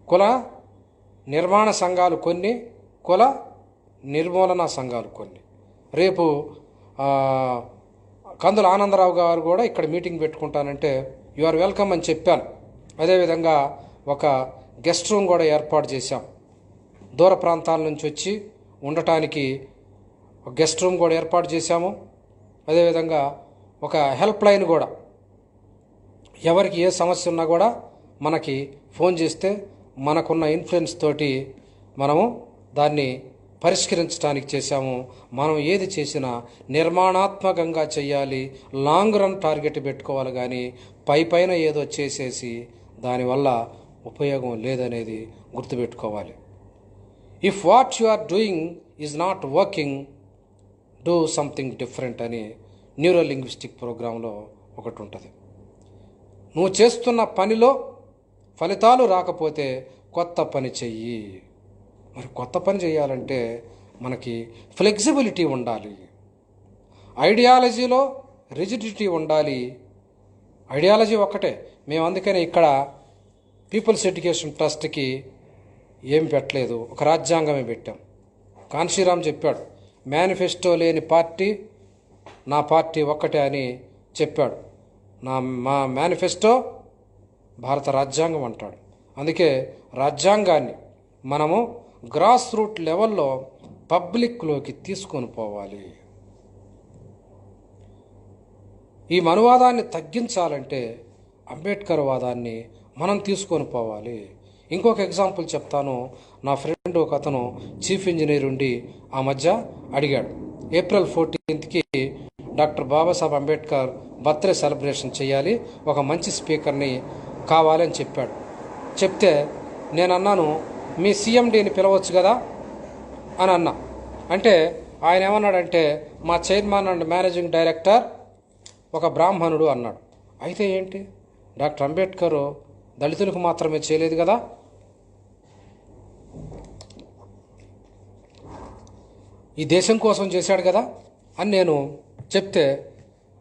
కుల నిర్మాణ సంఘాలు కొన్ని, కుల నిర్మూలన సంఘాలు కొన్ని. రేపు కందుల ఆనందరావు గారు కూడా ఇక్కడ మీటింగ్ పెట్టుకుంటానంటే యు ఆర్ వెల్కమ్ అని చెప్పాను. అదేవిధంగా ఒక గెస్ట్ రూమ్ కూడా ఏర్పాటు చేశాం. దూర ప్రాంతాల నుంచి వచ్చి ఉండటానికి ఒక గెస్ట్ రూమ్ కూడా ఏర్పాటు చేశాము. అదేవిధంగా ఒక హెల్ప్ లైన్ కూడా, ఎవరికి ఏ సమస్య ఉన్నా కూడా మనకి ఫోన్ చేస్తే మనకున్న ఇన్ఫ్లుయెన్స్ తోటి మనము దాన్ని పరిష్కరించడానికి చేశాము. మనం ఏది చేసినా నిర్మాణాత్మకంగా చేయాలి, లాంగ్ రన్ టార్గెట్ పెట్టుకోవాలి. కానీ పైన ఏదో చేసేసి దానివల్ల ఉపయోగం లేదనేది గుర్తుపెట్టుకోవాలి. If what you are doing is not working, do something different అని న్యూరో లింగ్విస్టిక్ ప్రోగ్రాంలో ఒకటి ఉంటుంది. నువ్వు చేస్తున్న పనిలో ఫలితాలు రాకపోతే కొత్త పని చెయ్యి. మరి కొత్త పని చేయాలంటే మనకి ఫ్లెక్సిబిలిటీ ఉండాలి, ఐడియాలజీలో రిజిడిటీ ఉండాలి. ఐడియాలజీ ఒక్కటే. మేము అందుకనే ఇక్కడ పీపుల్స్ ఎడ్యుకేషన్ ట్రస్ట్కి ఏం పెట్టలేదు, ఒక రాజ్యాంగమే పెట్టాం. కాన్షీరామ్ చెప్పాడు, మేనిఫెస్టో లేని పార్టీ నా పార్టీ ఒక్కటే అని చెప్పాడు. మా మేనిఫెస్టో భారత రాజ్యాంగం అంటాడు. అందుకే రాజ్యాంగాన్ని మనము గ్రాస్ రూట్ లెవెల్లో పబ్లిక్లోకి తీసుకొని పోవాలి. ఈ మనువాదాన్ని తగ్గించాలంటే అంబేద్కర్ వాదాన్ని మనం తీసుకొని పోవాలి. ఇంకొక ఎగ్జాంపుల్ చెప్తాను. నా ఫ్రెండ్ ఒక అతను చీఫ్ ఇంజనీర్ ఉండి ఆ మధ్య అడిగాడు, ఏప్రిల్ 14కి doctor Babasaheb Ambedkar birthday celebration చేయాలి, ఒక మంచి స్పీకర్ని కావాలని చెప్పాడు. చెప్తే నేను అన్నాను, మీ సిఎండిని పిలవచ్చు కదా అని అన్నా. అంటే ఆయన ఏమన్నాడంటే, మా చైర్మన్ అండ్ మేనేజింగ్ డైరెక్టర్ ఒక బ్రాహ్మణుడు అన్నాడు. అయితే ఏంటి, డాక్టర్ అంబేద్కర్ దళితులకు మాత్రమే చేయలేదు కదా, ఈ దేశం కోసం చేశాడు కదా అని నేను చెప్తే,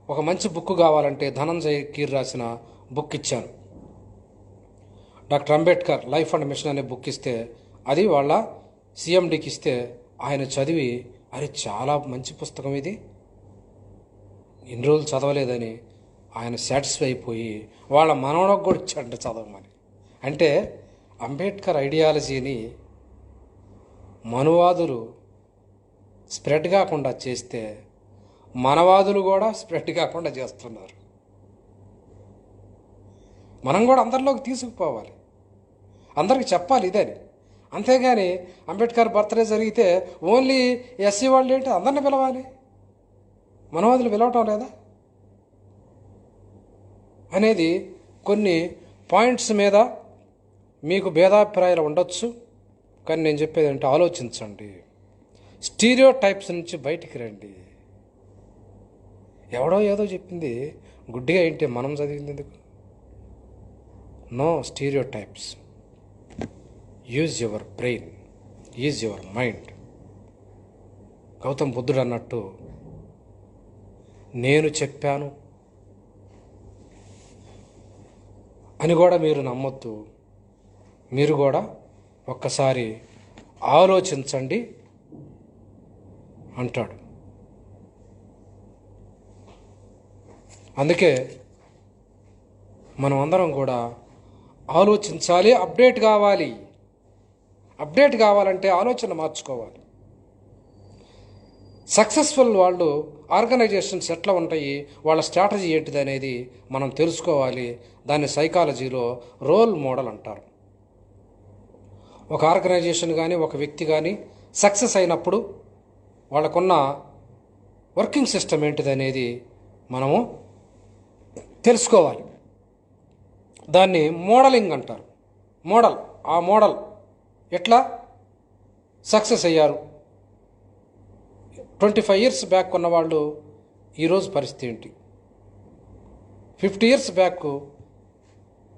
ఒక మంచి బుక్ కావాలంటే ధనంజయ్ కీర్ రాసిన బుక్ ఇచ్చాను. Doctor Ambedkar life and mission అనే బుక్ ఇస్తే, అది వాళ్ళ సిఎండికి ఇస్తే ఆయన చదివి, అది చాలా మంచి పుస్తకం, ఇది ఇన్ని రోజులు చదవలేదని ఆయన సాటిస్ఫై అయిపోయి వాళ్ళ మనవడకు కూడా ఇచ్చాడంట చదవమని. అంటే అంబేద్కర్ ఐడియాలజీని మనువాదులు స్ప్రెడ్ కాకుండా చేస్తే మనవాదులు కూడా స్ప్రెడ్ కాకుండా చేస్తున్నారు. మనం కూడా అందరిలోకి తీసుకుపోవాలి, అందరికి చెప్పాలి ఇదని. అంతేగాని అంబేద్కర్ బర్త్డే జరిగితే ఓన్లీ ఎస్సీ వాళ్ళు ఏంటి అందరిని పిలవాలి, మనవాదులు పిలవటం లేదా అనేది కొన్ని పాయింట్స్ మీద మీకు భేదాభిప్రాయాలు ఉండొచ్చు. కానీ నేను చెప్పేది అంటే ఆలోచించండి, స్టీరియో టైప్స్ నుంచి బయటికి రండి. ఎవడో ఏదో చెప్పింది గుడ్డిగా ఏంటి మనం చదివింది ఎందుకు? No stereotypes. Use your brain, use your mind. Gautam బుద్ధుడు అన్నట్టు, నేను చెప్పాను అని కూడా మీరు నమ్మొద్దు. మీరు కూడా ఒక్కసారి ఆలోచించండి అంటాడు. అందుకే మనం అందరం కూడా ఆలోచించాలి, అప్డేట్ కావాలి. అప్డేట్ కావాలంటే ఆలోచన మార్చుకోవాలి. సక్సెస్ఫుల్ వాళ్ళు ఆర్గనైజేషన్స్ ఎట్లా ఉంటాయి, వాళ్ళ స్ట్రాటజీ ఏంటిది అనేది మనం తెలుసుకోవాలి. దాన్ని సైకాలజీలో రోల్ మోడల్ అంటారు. ఒక ఆర్గనైజేషన్ కానీ ఒక వ్యక్తి కానీ సక్సెస్ అయినప్పుడు వాళ్ళకున్న వర్కింగ్ సిస్టమ్ ఏంటిది అనేది మనము తెలుసుకోవాలి. దాన్ని మోడలింగ్ అంటారు. ఆ మోడల్ ఎట్లా సక్సెస్ అయ్యారు. 25 years బ్యాక్ ఉన్నవాళ్ళు ఈరోజు పరిస్థితి ఏంటి, 50 years బ్యాక్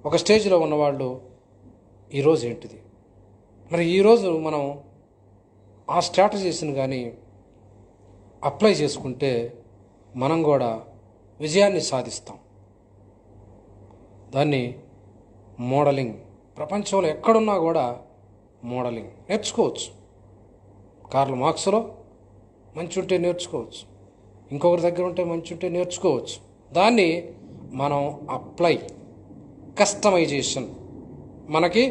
ఒక స్టేజ్లో ఉన్నవాళ్ళు ఈరోజు ఏంటిది. మరి ఈరోజు మనం ఆ స్ట్రాటజీస్ని కానీ అప్లై చేసుకుంటే మనం కూడా విజయాన్ని సాధిస్తాం. దాన్ని మోడలింగ్, ప్రపంచంలో ఎక్కడున్నా కూడా మోడలింగ్ నేర్చుకోవచ్చు. కార్ల్ మార్క్స్లో మంచి ఉంటే నేర్చుకోవచ్చు, ఇంకొకరి దగ్గర ఉంటే మంచి ఉంటే నేర్చుకోవచ్చు. దాన్ని మనం అప్లై, కస్టమైజేషన్, మనకి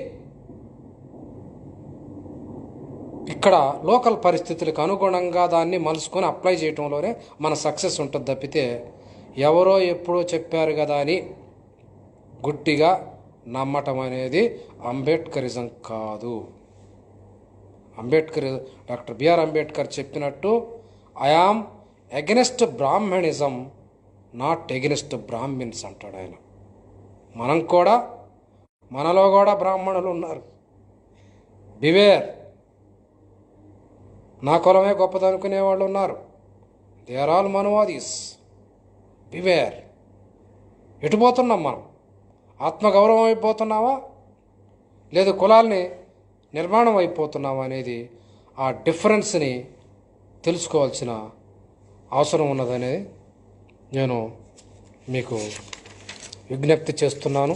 ఇక్కడ లోకల్ పరిస్థితులకు అనుగుణంగా దాన్ని మలుసుకొని అప్లై చేయటంలోనే మన సక్సెస్ ఉంటుంది తప్పితే ఎవరో ఎప్పుడో చెప్పారు కదా అని గుడ్డిగా నమ్మటం అనేది అంబేద్కరిజం కాదు. డాక్టర్ బిఆర్ అంబేద్కర్ చెప్పినట్టు I am against Brahminism, not against Brahmins అంటాడు ఆయన. మనలో కూడా బ్రాహ్మణులు ఉన్నారు. బివేర్, నా కులమే గొప్పదనుకునే వాళ్ళు ఉన్నారు. They are all Manuvadis. Beware. ఎటు పోతున్నాం మనం? ఆత్మగౌరవం అయిపోతున్నావా లేదు కులాల్ని నిర్మాణం అయిపోతున్నావా అనేది ఆ డిఫరెన్స్ని తెలుసుకోవాల్సిన అవసరం ఉన్నదనేది నేను మీకు విజ్ఞప్తి చేస్తున్నాను.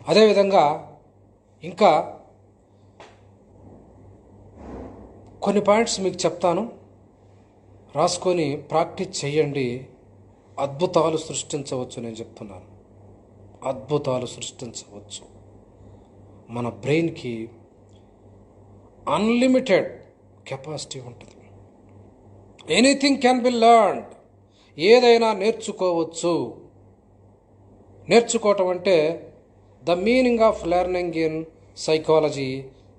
అదేవిధంగా ఇంకా కొన్ని పాయింట్స్ మీకు చెప్తాను, రాసుకొని ప్రాక్టీస్ చేయండి. అద్భుతాలు సృష్టించవచ్చు. నేను చెప్తున్నాను, అద్భుతాలు సృష్టించవచ్చు. మన బ్రెయిన్కి అన్లిమిటెడ్ కెపాసిటీ ఉంటుంది. Anything can be learned. ఏదైనా నేర్చుకోవచ్చు. నేర్చుకోవటం అంటే the meaning of learning in psychology,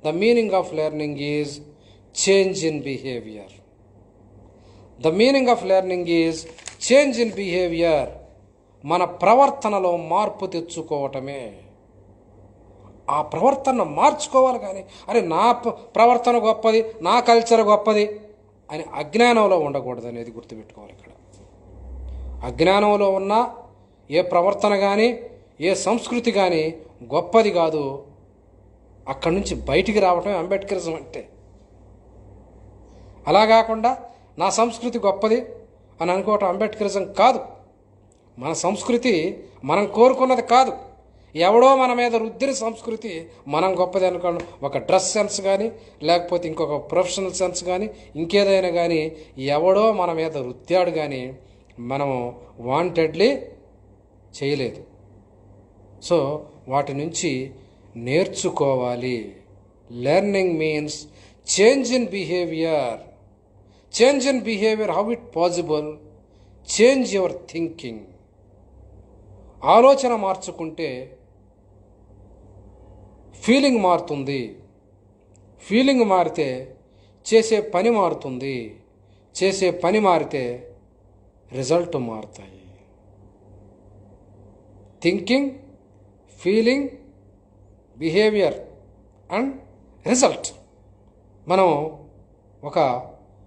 the meaning of learning is change in behaviour. The meaning of learning is change in behaviour. మన ప్రవర్తనలో మార్పు తెచ్చుకోవటమే. ఆ ప్రవర్తన మార్చుకోవాలి. కానీ అరే నా ప్రవర్తన గొప్పది, నా కల్చర్ గొప్పది అని అజ్ఞానంలో ఉండకూడదు అనేది గుర్తుపెట్టుకోవాలి. ఇక్కడ అజ్ఞానంలో ఉన్న ఏ ప్రవర్తన కానీ ఏ సంస్కృతి కానీ గొప్పది కాదు. అక్కడి నుంచి బయటికి రావటమే అంబేద్కరిజం అంటే. అలా కాకుండా నా సంస్కృతి గొప్పది అని అనుకోవటం అంబేద్కరిజం కాదు. మన సంస్కృతి మనం కోరుకున్నది కాదు. ఎవడో మన మీద రుద్దిన సంస్కృతి మనం గొప్పది అనుకోండి. ఒక డ్రెస్ సెన్స్ కానీ లేకపోతే ఇంకొక ప్రొఫెషనల్ సెన్స్ కానీ ఇంకేదైనా కానీ ఎవడో మన మీద రుద్దాడు కానీ మనము వాంటెడ్లీ చేయలేదు. సో వాటి నుంచి నేర్చుకోవాలి. Learning means change in behaviour. Change in behaviour, how it possible? Change your thinking. ఆలోచన మార్చుకుంటే ఫీలింగ్ మారుతుంది. ఫీలింగ్ మారితే చేసే పని మారుతుంది. చేసే పని మారితే రిజల్ట్ మారుతాయి. Thinking, feeling, behaviour and result. మనం ఒక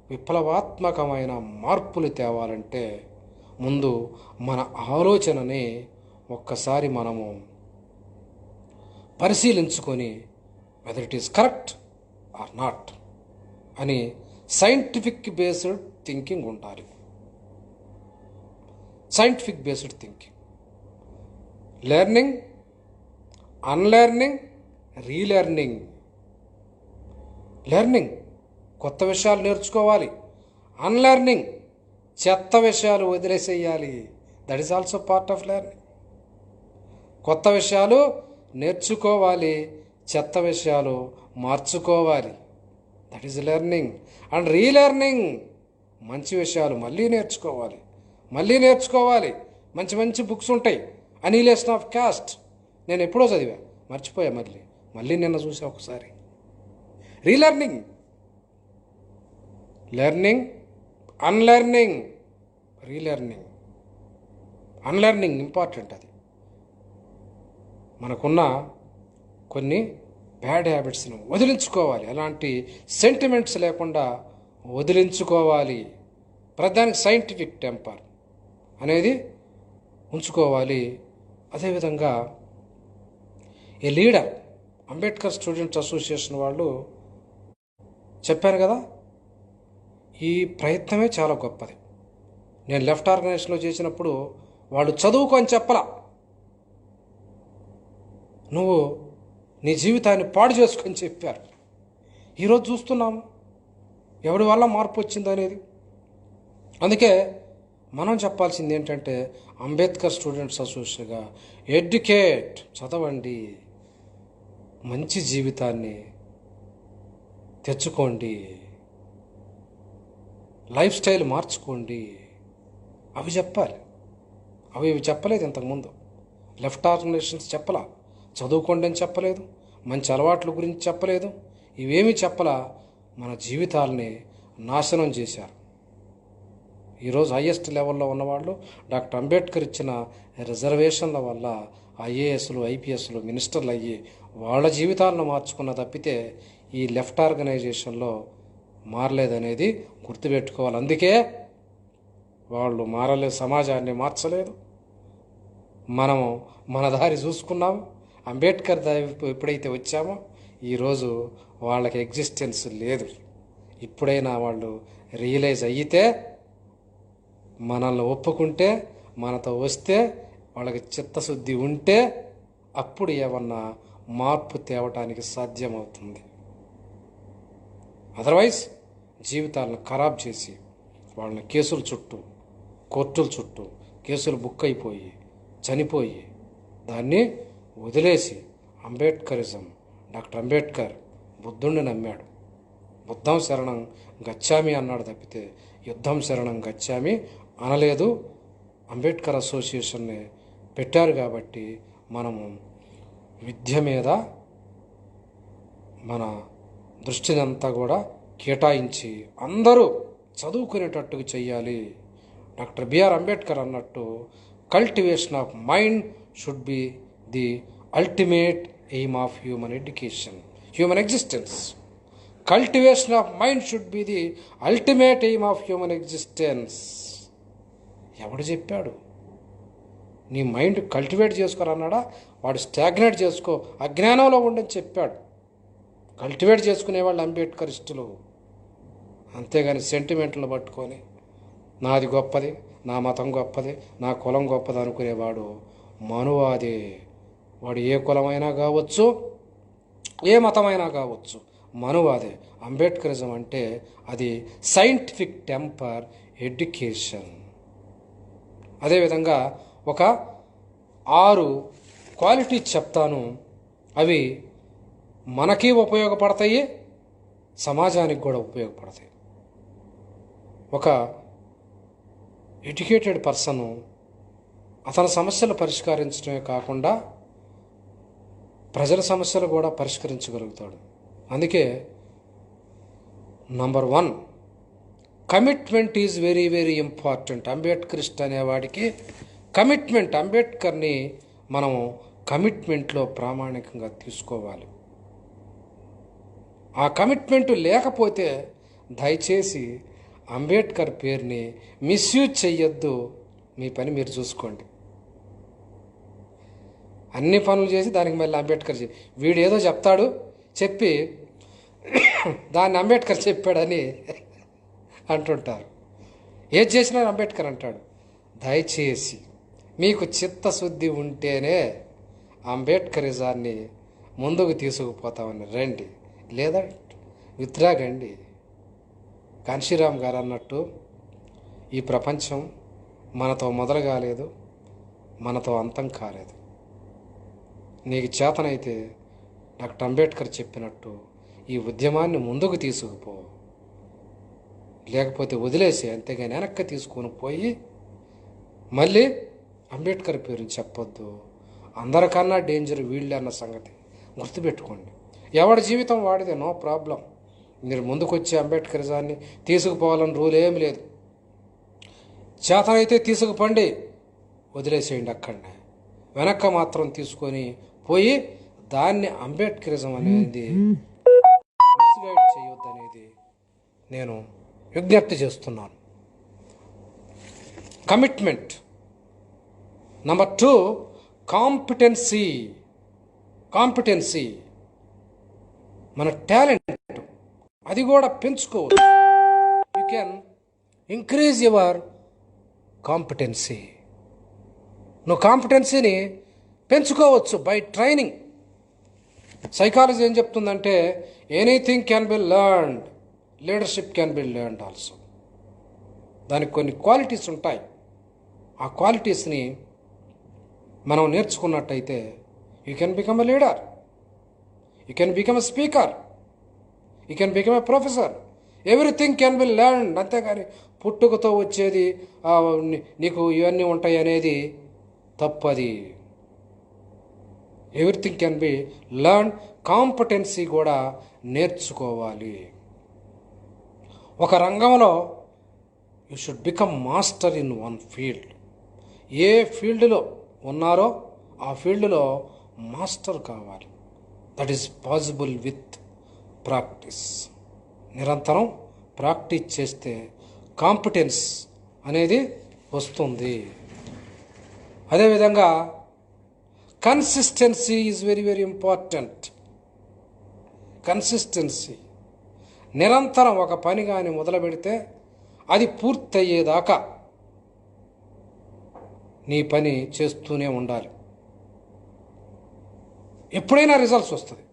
విప్లవాత్మకమైన మార్పులు తేవాలంటే ముందు మన ఆలోచనని ఒక్కసారి మనము పరిశీలించుకొని whether it is correct or not అని సైంటిఫిక్ బేస్డ్ థింకింగ్ ఉండాలి. Scientific based thinking. Learning, unlearning, relearning. Learning కొత్త విషయాలు నేర్చుకోవాలి. అన్లెర్నింగ్ చెత్త విషయాలు వదిలేసేయాలి. That is also part of learning. కొత్త విషయాలు నేర్చుకోవాలి, చెత్త విషయాలు మార్చుకోవాలి. That is learning. And relearning, మంచి విషయాలు మళ్ళీ నేర్చుకోవాలి. మంచి మంచి బుక్స్ ఉంటాయి. అనిలేషన్ ఆఫ్ కాస్ట్ నేను ఎప్పుడో చదివా, మర్చిపోయా. మళ్ళీ నిన్న చూసా ఒకసారి. Relearning, learning, unlearning, relearning. Unlearning important. అది మనకున్న కొన్ని బ్యాడ్ హ్యాబిట్స్ను వదిలించుకోవాలి. అలాంటి సెంటిమెంట్స్ లేకుండా వదిలించుకోవాలి. ప్రధానికి సైంటిఫిక్ టెంపర్ అనేది ఉంచుకోవాలి. అదేవిధంగా ఏ లీడర్, అంబేద్కర్ స్టూడెంట్స్ అసోసియేషన్ వాళ్ళు చెప్పాను కదా, ఈ ప్రయత్నమే చాలా గొప్పది. నేను లెఫ్ట్ ఆర్గనైజేషన్లో చేసినప్పుడు వాళ్ళు చదువుకొని చెప్పలా, నువ్వు నీ జీవితాన్ని పాడు చేసుకొని చెప్పారు. ఈరోజు చూస్తున్నాము ఎవడి వల్ల మార్పు వచ్చింది అనేది. అందుకే మనం చెప్పాల్సింది ఏంటంటే, అంబేద్కర్ స్టూడెంట్స్ అసోసియేషన్గా ఎడ్యుకేట్, చదవండి, మంచి జీవితాన్ని తెచ్చుకోండి, లైఫ్ స్టైల్ మార్చుకోండి. అవి చెప్పాలి. అవి చెప్పలేదు ఇంతకుముందు. లెఫ్ట్ ఆర్గనైజేషన్స్ చెప్పలా, చదువుకోండి అని చెప్పలేదు, మంచి అలవాట్ల గురించి చెప్పలేదు, ఇవేమీ చెప్పలా. మన జీవితాలని నాశనం చేశారు. ఈరోజు హైయెస్ట్ లెవెల్లో ఉన్నవాళ్ళు డాక్టర్ అంబేద్కర్ ఇచ్చిన రిజర్వేషన్ల వల్ల ఐఏఎస్లు, ఐపీఎస్లు, మినిస్టర్లు అయ్యి వాళ్ళ జీవితాలను మార్చుకున్న తప్పితే ఈ లెఫ్ట్ ఆర్గనైజేషన్లో మారలేదనేది గుర్తుపెట్టుకోవాలి. అందుకే వాళ్ళు మారలేదు, సమాజాన్ని మార్చలేదు. మనము మన దారి చూసుకున్నాము. అంబేద్కర్ దారి ఎప్పుడైతే వచ్చామో ఈరోజు వాళ్ళకి ఎగ్జిస్టెన్స్ లేదు. ఇప్పుడైనా వాళ్ళు రియలైజ్ అయితే, మనల్ని ఒప్పుకుంటే, మనతో వస్తే, వాళ్ళకి చిత్తశుద్ధి ఉంటే అప్పుడు ఏమన్నా మార్పు తేవటానికి సాధ్యమవుతుంది. అదర్వైజ్ జీవితాలను ఖరాబ్ చేసి వాళ్ళని కేసుల చుట్టూ, కోర్టుల చుట్టూ కేసులు బుక్ అయిపోయి చనిపోయి దాన్ని వదిలేసి, అంబేద్కరిజం, డాక్టర్ అంబేద్కర్ బుద్ధుణ్ణి నమ్మాడు, బుద్ధం శరణం గచ్చామి అన్నాడు తప్పితే యుద్ధం శరణం గచ్చామి అనలేదు. అంబేద్కర్ అసోసియేషన్ని పెట్టారు కాబట్టి మనము విద్య మీద మన దృష్టిని అంతా కూడా కేటాయించి అందరూ చదువుకునేటట్టుగా చెయ్యాలి. డాక్టర్ బిఆర్ అంబేద్కర్ అన్నట్టు cultivation of mind should be the ultimate aim of human education, human existence. Cultivation of mind should be the ultimate aim of human existence. ఎవడు చెప్పాడు? నీ మైండ్ కల్టివేట్ చేసుకోరన్నాడా? వాడు స్టాగ్నేట్ చేసుకో, అజ్ఞానంలో ఉండని చెప్పాడు. కల్టివేట్ చేసుకునేవాళ్ళు అంబేద్కరిస్టులు. అంతేగాని సెంటిమెంట్లు పట్టుకొని నాది గొప్పది, నా మతం గొప్పది, నా కులం గొప్పది అనుకునేవాడు మనువాది. వాడు ఏ కులమైనా కావచ్చు, ఏ మతమైనా కావచ్చు, మనువాదే. అంబేద్కరిజం అంటే అది సైంటిఫిక్ టెంపర్ ఎడ్యుకేషన్. అదేవిధంగా ఒక 6 క్వాలిటీస్ చెప్తాను. అవి మనకి ఉపయోగపడతాయి, సమాజానికి కూడా ఉపయోగపడతాయి. ఒక ఎడ్యుకేటెడ్ పర్సను అతని సమస్యలు పరిష్కరించడమే కాకుండా ప్రజల సమస్యలు కూడా పరిష్కరించగలుగుతాడు. అందుకే number 1, commitment is very very important. Ambedkarist అనేవాడికి కమిట్మెంట్, అంబేద్కర్ని మనము కమిట్మెంట్లో ప్రామాణికంగా తీసుకోవాలి. ఆ కమిట్మెంట్ లేకపోతే దయచేసి అంబేద్కర్ పేరుని మిస్యూజ్ చెయ్యొద్దు. మీ పని మీరు చూసుకోండి. అన్ని పనులు చేసి దానికి మళ్ళీ అంబేద్కర్ వీడు ఏదో చెప్తాడు, చెప్పి దాన్ని అంబేద్కర్ చెప్పాడని అంటుంటారు. ఏది చేసినా అంబేద్కర్ అంటాడు. దయచేసి మీకు చిత్తశుద్ధి ఉంటేనే అంబేద్కరిజాన్ని ముందుకు తీసుకుపోతామని రండి, లేదా విత్రాగండి. కాన్షీరామ్ గారు అన్నట్టు ఈ ప్రపంచం మనతో మొదలు కాలేదు, మనతో అంతం కాలేదు. నీకు చేతనైతే డాక్టర్ అంబేద్కర్ చెప్పినట్టు ఈ ఉద్యమాన్ని ముందుకు తీసుకుపో, లేకపోతే వదిలేసి, అంతేగాని వెనక్కి తీసుకొని పోయి మళ్ళీ అంబేద్కర్ పేరు చెప్పొద్దు. అందరికన్నా డేంజర్ వీళ్ళే అన్న సంగతి గుర్తుపెట్టుకోండి. ఎవడి జీవితం వాడిదే, నో ప్రాబ్లం. మీరు ముందుకొచ్చి అంబేద్కరిజాన్ని తీసుకుపోవాలని రూల్ ఏమి లేదు. చేతనైతే తీసుకుపండి, వదిలేసేయండి అక్కడనే. వెనక్క మాత్రం తీసుకొని పోయి దాన్ని అంబేద్కరిజం అనేది మిస్గైడ్ చేయొద్దనేది నేను విజ్ఞప్తి చేస్తున్నాను. కమిట్మెంట్. Number 2, competency. మన టాలెంట్ అది కూడా పెంచుకోవచ్చు. You can increase your competency. నువ్వు కాంపిటెన్సీని పెంచుకోవచ్చు బై ట్రైనింగ్. సైకాలజీ ఏం చెప్తుందంటే anything can be learned, leadership can be learned also. దానికి కొన్ని క్వాలిటీస్ ఉంటాయి. ఆ క్వాలిటీస్ని మనం నేర్చుకున్నట్టయితే you can become a leader, you can become a speaker, you can become a professor. Everything can be learned. అంతేగాని పుట్టుకతో వచ్చేది నీకు ఇవన్నీ ఉంటాయి అనేది తప్పది. Everything can be learn. Competency కూడా నేర్చుకోవాలి. ఒక రంగంలో you should become master in one field. ఏ ఫీల్డ్లో ఉన్నారో ఆ ఫీల్డ్లో మాస్టర్ కావాలి. That is possible with practice. నిరంతరం ప్రాక్టీస్ చేస్తే కాంపిటెన్స్ అనేది వస్తుంది. అదేవిధంగా consistency is very very important. Consistency. నిరంతరం ఒక పని కానీ మొదలు పెడితే అది పూర్తయ్యేదాకా నీ పని చేస్తూనే ఉండాలి. ఎప్పుడైనా రిజల్ట్స్ వస్తుంది.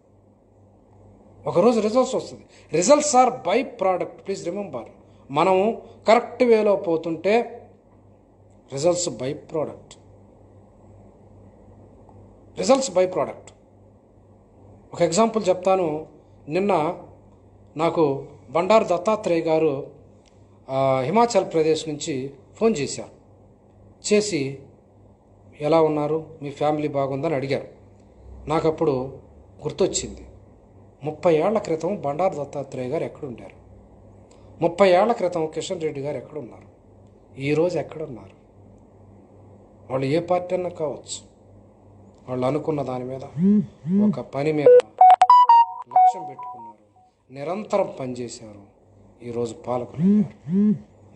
ఒకరోజు రిజల్ట్స్ వస్తుంది. Results are by product. Please remember. మనము కరెక్ట్ వేలో పోతుంటే రిజల్ట్స్ బై ప్రోడక్ట్. ఒక ఎగ్జాంపుల్ చెప్తాను. నిన్న నాకు బండారు దత్తాత్రేయ గారు హిమాచల్ ప్రదేశ్ నుంచి ఫోన్ చేశారు. చేసి ఎలా ఉన్నారు, మీ ఫ్యామిలీ బాగుందని అడిగారు. నాకు అప్పుడు గుర్తొచ్చింది, 30 ఏళ్ల క్రితం బండారు దత్తాత్రేయ గారు ఎక్కడుండారు, 30 ఏళ్ల క్రితం కిషన్ రెడ్డి గారు ఎక్కడున్నారు, ఈరోజు ఎక్కడున్నారు? వాళ్ళు ఏ పార్టీ అన్నా కావచ్చు. వాళ్ళు అనుకున్న దాని మీద, ఒక పని మీద లక్ష్యం పెట్టుకున్నారు, నిరంతరం పనిచేశారు, ఈరోజు పాలకులు.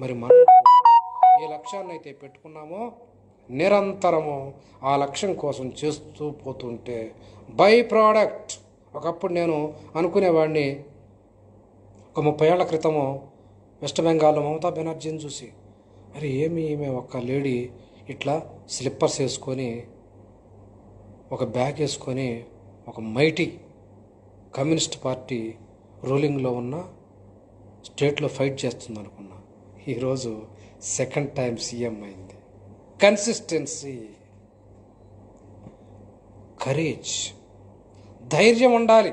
మరి మనం ఏ లక్ష్యాన్ని అయితే పెట్టుకున్నామో నిరంతరము ఆ లక్ష్యం కోసం చేస్తూ పోతుంటే బై ప్రోడక్ట్. ఒకప్పుడు నేను అనుకునేవాడిని, ఒక 30 ఏళ్ల క్రితము వెస్ట్ బెంగాల్లో మమతా బెనర్జీని చూసి, మరి ఈమె ఒక లేడీ ఇట్లా స్లిప్పర్స్ వేసుకొని, ఒక బ్యాగ్ వేసుకొని, ఒక మైటీ కమ్యూనిస్ట్ పార్టీ రూలింగ్లో ఉన్న స్టేట్లో ఫైట్ చేస్తుంది అనుకున్నా. ఈరోజు సెకండ్ టైం సీఎం అయింది. కన్సిస్టెన్సీ, కరేజ్, ధైర్యం ఉండాలి.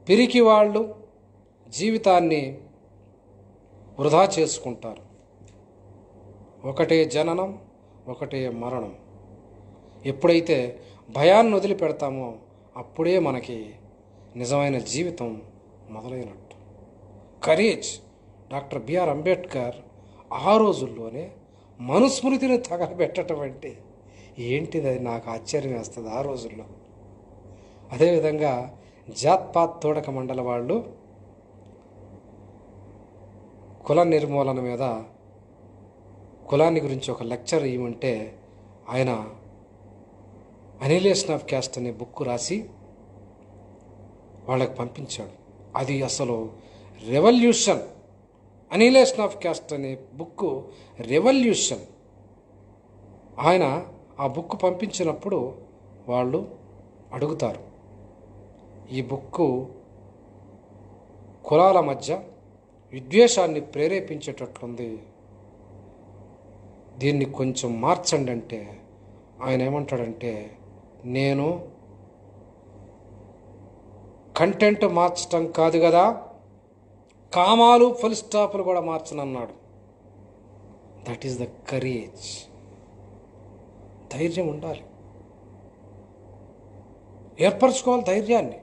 పిరికి వాళ్ళు జీవితాన్ని వృధా చేసుకుంటారు. ఒకటే జననం, ఒకటే మరణం. ఎప్పుడైతే భయాన్ని వదిలిపెడతామో అప్పుడే మనకి నిజమైన జీవితం మొదలైనట్టు. కరేజ్. డాక్టర్ బిఆర్ అంబేద్కర్ ఆ రోజుల్లోనే మనుస్మృతిని తగలబెట్టడం అంటే ఏంటిది, అది నాకు ఆశ్చర్యం వేస్తుంది ఆ రోజుల్లో. అదేవిధంగా జాత్పాత్ తోడక మండల వాళ్ళు కుల నిర్మూలన మీద, కులాన్ని గురించి ఒక లెక్చర్ ఇవ్వమంటే ఆయన అనిలేషన్ ఆఫ్ క్యాస్ట్ అనే బుక్ రాసి వాళ్ళకి పంపించాడు. అది అసలు రెవల్యూషన్. అనిలేషన్ ఆఫ్ క్యాస్ట్ అనే బుక్ రెవల్యూషన్. ఆయన ఆ బుక్ పంపించినప్పుడు వాళ్ళు అడుగుతారు, ఈ బుక్కు కులాల మధ్య విద్వేషాన్ని ప్రేరేపించేటట్లుంది, దీన్ని కొంచెం మార్చండి అంటే ఆయన ఏమంటాడంటే, నేను కంటెంట్ మార్చటం కాదు కదా, కామాలు ఫుల్ స్టాపులు కూడా మార్చనన్నాడు. That is the courage. ధైర్యం ఉండాలి, ఏర్పరచుకోవాలి ధైర్యాన్ని.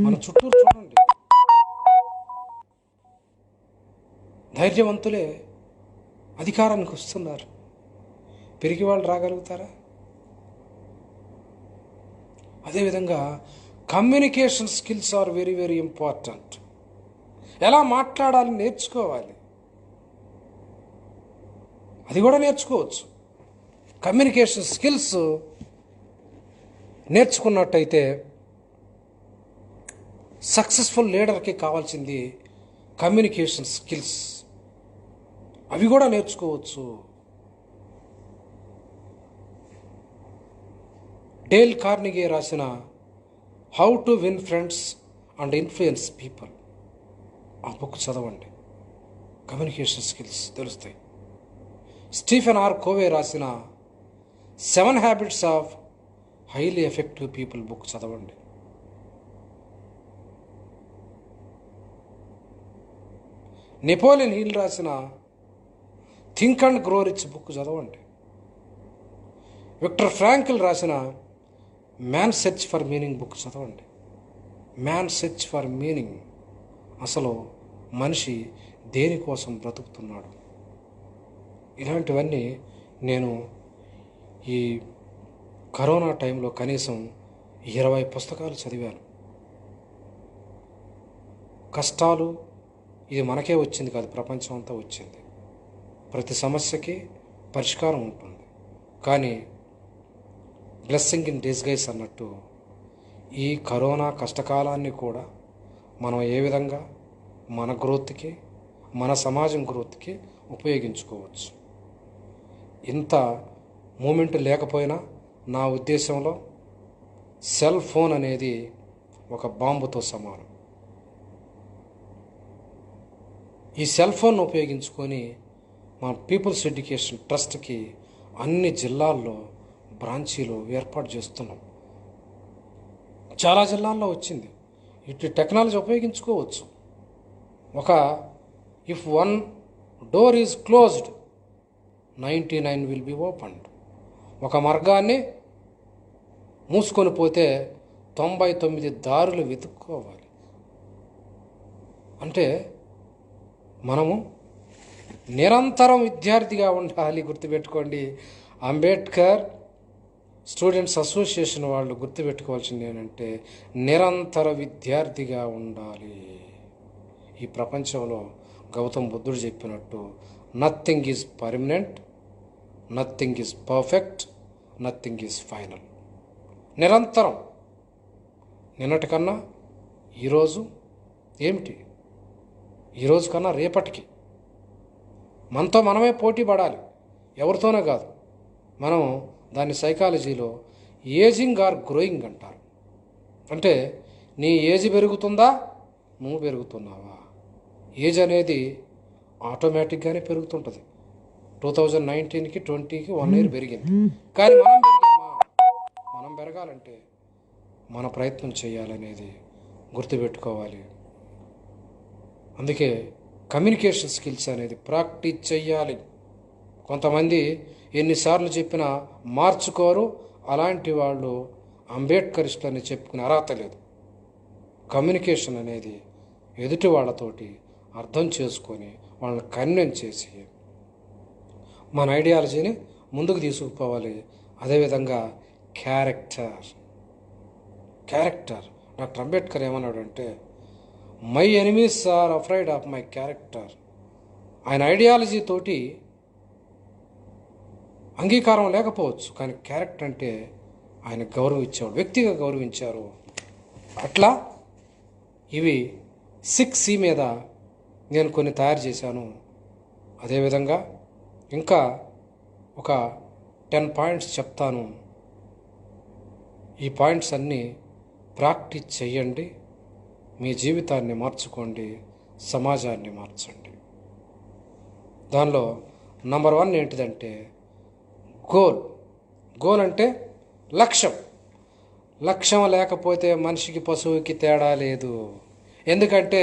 మన చుట్టూరు చూడండి, ధైర్యవంతులే అధికారానికి వస్తున్నారు. పెరిగి వాళ్ళు రాగలుగుతారా? అదేవిధంగా communication skills are very very important. ఎలా మాట్లాడాలి నేర్చుకోవాలి, అది కూడా నేర్చుకోవచ్చు. కమ్యూనికేషన్ స్కిల్స్ నేర్చుకున్నట్టయితే సక్సెస్ఫుల్ లీడర్కి కావాల్సింది కమ్యూనికేషన్ స్కిల్స్, అవి కూడా నేర్చుకోవచ్చు. డేల్ కార్నిగే రాసిన how to win friends and influence people, ఆ బుక్ చదవండి, కమ్యూనికేషన్ స్కిల్స్ తెలుస్తాయి. స్టీఫెన్ ఆర్ కోవే రాసిన 7 habits of highly effective people book చదవండి. నెపోలియన్ హిల్ రాసిన think and grow rich book చదవండి. విక్టర్ ఫ్రాంకిల్ రాసిన man search for meaning book చదవండి. Man search for meaning, అసలు మనిషి దేనికోసం బ్రతుకుతున్నాడు, ఇలాంటివన్నీ నేను ఈ కరోనా టైంలో కనీసం 20 పుస్తకాలు చదివాను. కష్టాలు ఇది మనకే వచ్చింది కాదు, ప్రపంచం అంతా వచ్చింది. ప్రతి సమస్యకి పరిష్కారం ఉంటుంది, కానీ బ్లెస్సింగ్ ఇన్ డిస్గైస్ అన్నట్టు ఈ కరోనా కష్టకాలాన్ని కూడా మనం ఏ విధంగా మన గ్రోత్కి, మన సమాజం గ్రోత్కి ఉపయోగించుకోవచ్చు. ఇంత మూమెంట్ లేకపోయినా నా ఉద్దేశంలో సెల్ ఫోన్ అనేది ఒక బాంబుతో సమానం. ఈ సెల్ ఫోన్ ఉపయోగించుకొని మన పీపుల్స్ ఎడ్యుకేషన్ ట్రస్ట్కి అన్ని జిల్లాల్లో బ్రాంచీలు ఏర్పాటు చేస్తున్నాం. చాలా జిల్లాల్లో వచ్చింది. ఇటు టెక్నాలజీ ఉపయోగించుకోవచ్చు. If 1 door is closed 99 will be opened. ఒక మార్గాన్ని మూసుకొని పోతే 99 దారులు వెతుక్కోవాలి. అంటే మనము నిరంతరం విద్యార్థిగా ఉండాలి. గుర్తుపెట్టుకోండి, అంబేద్కర్ స్టూడెంట్స్ అసోసియేషన్ వాళ్ళు గుర్తుపెట్టుకోవాల్సింది ఏంటంటే నిరంతర విద్యార్థిగా ఉండాలి. ఈ ప్రపంచంలో గౌతమ్ బుద్ధుడు చెప్పినట్టు nothing is permanent, nothing is perfect, nothing is final. నిరంతరం నిన్నటికన్నా ఈరోజు ఏమిటి, ఈరోజు కన్నా రేపటికి మనతో మనమే పోటీ పడాలి, ఎవరితోనే కాదు. మనం దాన్ని సైకాలజీలో ఏజింగ్ ఆర్ గ్రోయింగ్ అంటారు. అంటే నీ ఏజ్ పెరుగుతుందా, నువ్వు పెరుగుతున్నావా? ఏజ్ అనేది ఆటోమేటిక్గానే పెరుగుతుంటుంది. 2019కి 20కి 1 ఇయర్ పెరిగింది, కానీ మనం పెరగాలంటే మన ప్రయత్నం చేయాలనేది గుర్తుపెట్టుకోవాలి. అందుకే కమ్యూనికేషన్ స్కిల్స్ అనేది ప్రాక్టీస్ చెయ్యాలి. కొంతమంది ఎన్నిసార్లు చెప్పినా మార్చుకోరు. అలాంటి వాళ్ళు అంబేద్కరిస్ట్ అని చెప్పుకునే అర్హత లేదు. కమ్యూనికేషన్ అనేది ఎదుటి వాళ్ళతోటి అర్థం చేసుకొని వాళ్ళని కన్విన్స్ చేసి మన ఐడియాలజీని ముందుకు తీసుకుపోవాలి. అదేవిధంగా క్యారెక్టర్ డాక్టర్ అంబేద్కర్ ఏమన్నాడంటే my enemies are afraid of my character. ఆయన ఐడియాలజీ తోటి అంగీకారం లేకపోవచ్చు, కానీ క్యారెక్టర్ అంటే ఆయన గౌరవించేవాడు, వ్యక్తిగా గౌరవించారు. అట్లా ఇవి 6C మీద నేను కొన్ని తయారు చేశాను. అదేవిధంగా ఇంకా ఒక 10 పాయింట్స్ చెప్తాను. ఈ పాయింట్స్ అన్నీ ప్రాక్టీస్ చేయండి, మీ జీవితాన్ని మార్చుకోండి, సమాజాన్ని మార్చండి. దానిలో నంబర్ 1 ఏంటిదంటే గోల్ అంటే లక్ష్యం లేకపోతే మనిషికి పశువుకి తేడా లేదు. ఎందుకంటే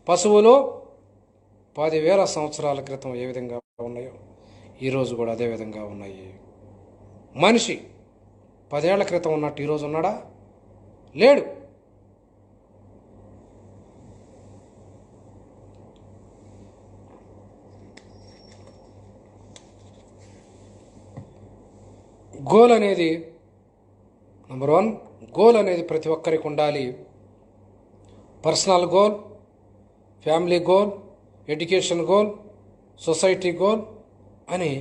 పశువులు 10,000 సంవత్సరాల క్రితం ఏ విధంగా ఉన్నాయో ఈరోజు కూడా అదే విధంగా ఉన్నాయి. మనిషి 10 ఏళ్ల క్రితం ఉన్నట్టు ఈరోజు ఉన్నాడా? లేడు. గోల్ అనేది నెంబర్ 1, గోల్ అనేది ప్రతి ఒక్కరికి ఉండాలి. Personal goal, family goal, education goal, society goal అని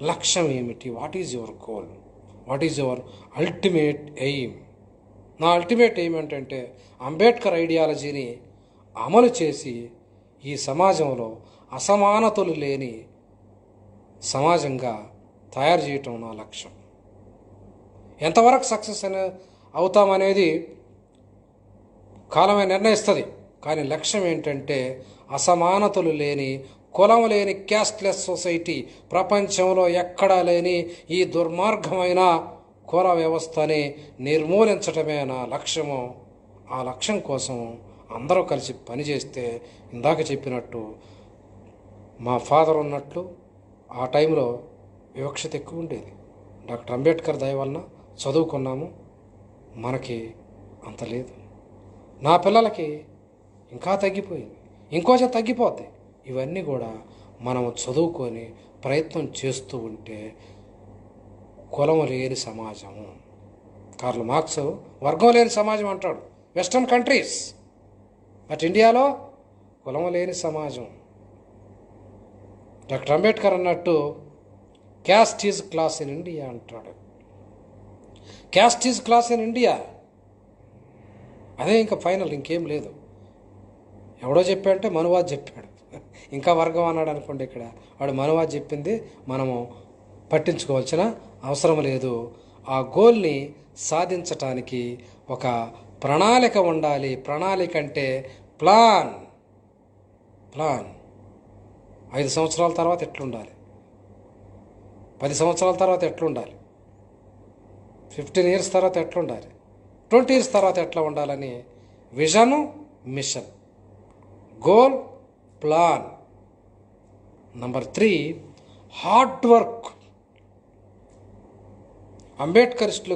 లక్ష్యం ఏమిటి? What is your goal? What is your ultimate aim? నా అల్టిమేట్ ఎయిమ్ ఏంటంటే అంబేద్కర్ ఐడియాలజీని అమలు చేసి ఈ సమాజంలో అసమానతలు లేని సమాజంగా తయారు చేయటం నా లక్ష్యం. ఎంతవరకు సక్సెస్ అవుతామనేది కాలమే నిర్ణయిస్తుంది. కానీ లక్ష్యం ఏంటంటే అసమానతలు లేని, కులం లేని క్యాస్ట్లెస్ సొసైటీ, ప్రపంచంలో ఎక్కడా లేని ఈ దుర్మార్గమైన కుల వ్యవస్థని నిర్మూలించటమే నా లక్ష్యము. ఆ లక్ష్యం కోసం అందరూ కలిసి పనిచేస్తే ఇందాక చెప్పినట్టు మా ఫాదర్ ఉన్నట్లు ఆ టైంలో వివక్షత ఎక్కువ ఉండేది. డాక్టర్ అంబేద్కర్ దయ వలన చదువుకున్నాము, మనకి అంత లేదు. నా పిల్లలకి ఇంకా తగ్గిపోయింది, ఇంకొంచెం తగ్గిపోద్ది. ఇవన్నీ కూడా మనం చదువుకొని ప్రయత్నం చేస్తూ ఉంటే కులం లేని సమాజము. కార్ల్ మార్క్స్ వర్గం లేని సమాజం అంటాడు వెస్టర్న్ కంట్రీస్, బట్ ఇండియాలో కులం లేని సమాజం. డాక్టర్ అంబేద్కర్ అన్నట్టు caste is class in India అంటాడు. Caste is class in India, అదే ఇంకా ఫైనల్, ఇంకేం లేదు. ఎవడో చెప్పాడంటే మనువాద్ చెప్పాడు, ఇంకా వర్గం అన్నాడు అనుకోండి. ఇక్కడ వాడు మనువాద్ చెప్పింది మనము పట్టించుకోవాల్సిన అవసరం లేదు. ఆ గోల్ని సాధించటానికి ఒక ప్రణాళిక ఉండాలి. ప్రణాళిక అంటే ప్లాన్. 5 సంవత్సరాల తర్వాత ఎట్లుండాలి, 10 సంవత్సరాల తర్వాత ఎట్లుండాలి, 15 years తర్వాత ఎట్లుండాలి, 20 years తర్వాత ఎట్లా ఉండాలని vision, mission, goal, plan. Number 3, hard work. అంబేద్కరిస్టులు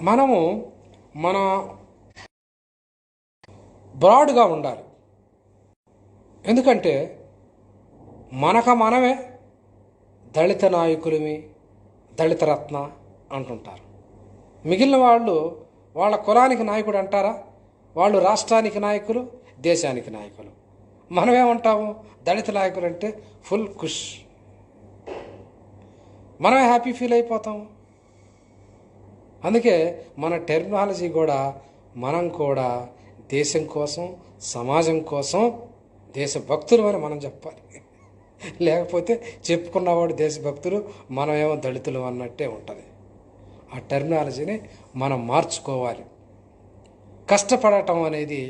మనము మన బ్రాడ్గా ఉండాలి. ఎందుకంటే మనమే దళిత నాయకులమి, దళిత రత్న అంటుంటారు. మిగిలిన వాళ్ళు వాళ్ళ కులానికి నాయకుడు అంటారా? వాళ్ళు రాష్ట్రానికి నాయకులు, దేశానికి నాయకులు. మనమేమంటాము? దళిత నాయకులు అంటే ఫుల్ ఖుష్, మనమే హ్యాపీ ఫీల్ అయిపోతాము. అందుకే మన టెర్మినాలజీ కూడా మనం కూడా దేశం కోసం, సమాజం కోసం దేశభక్తులు అని మనం చెప్పాలి. లేకపోతే చెప్పుకున్నవాడు దేశభక్తులు, మనమేమో దళితులు అన్నట్టే ఉంటుంది. ఆ టెర్మినాలజీని మనం మార్చుకోవాలి. కష్టపడటం అనేది,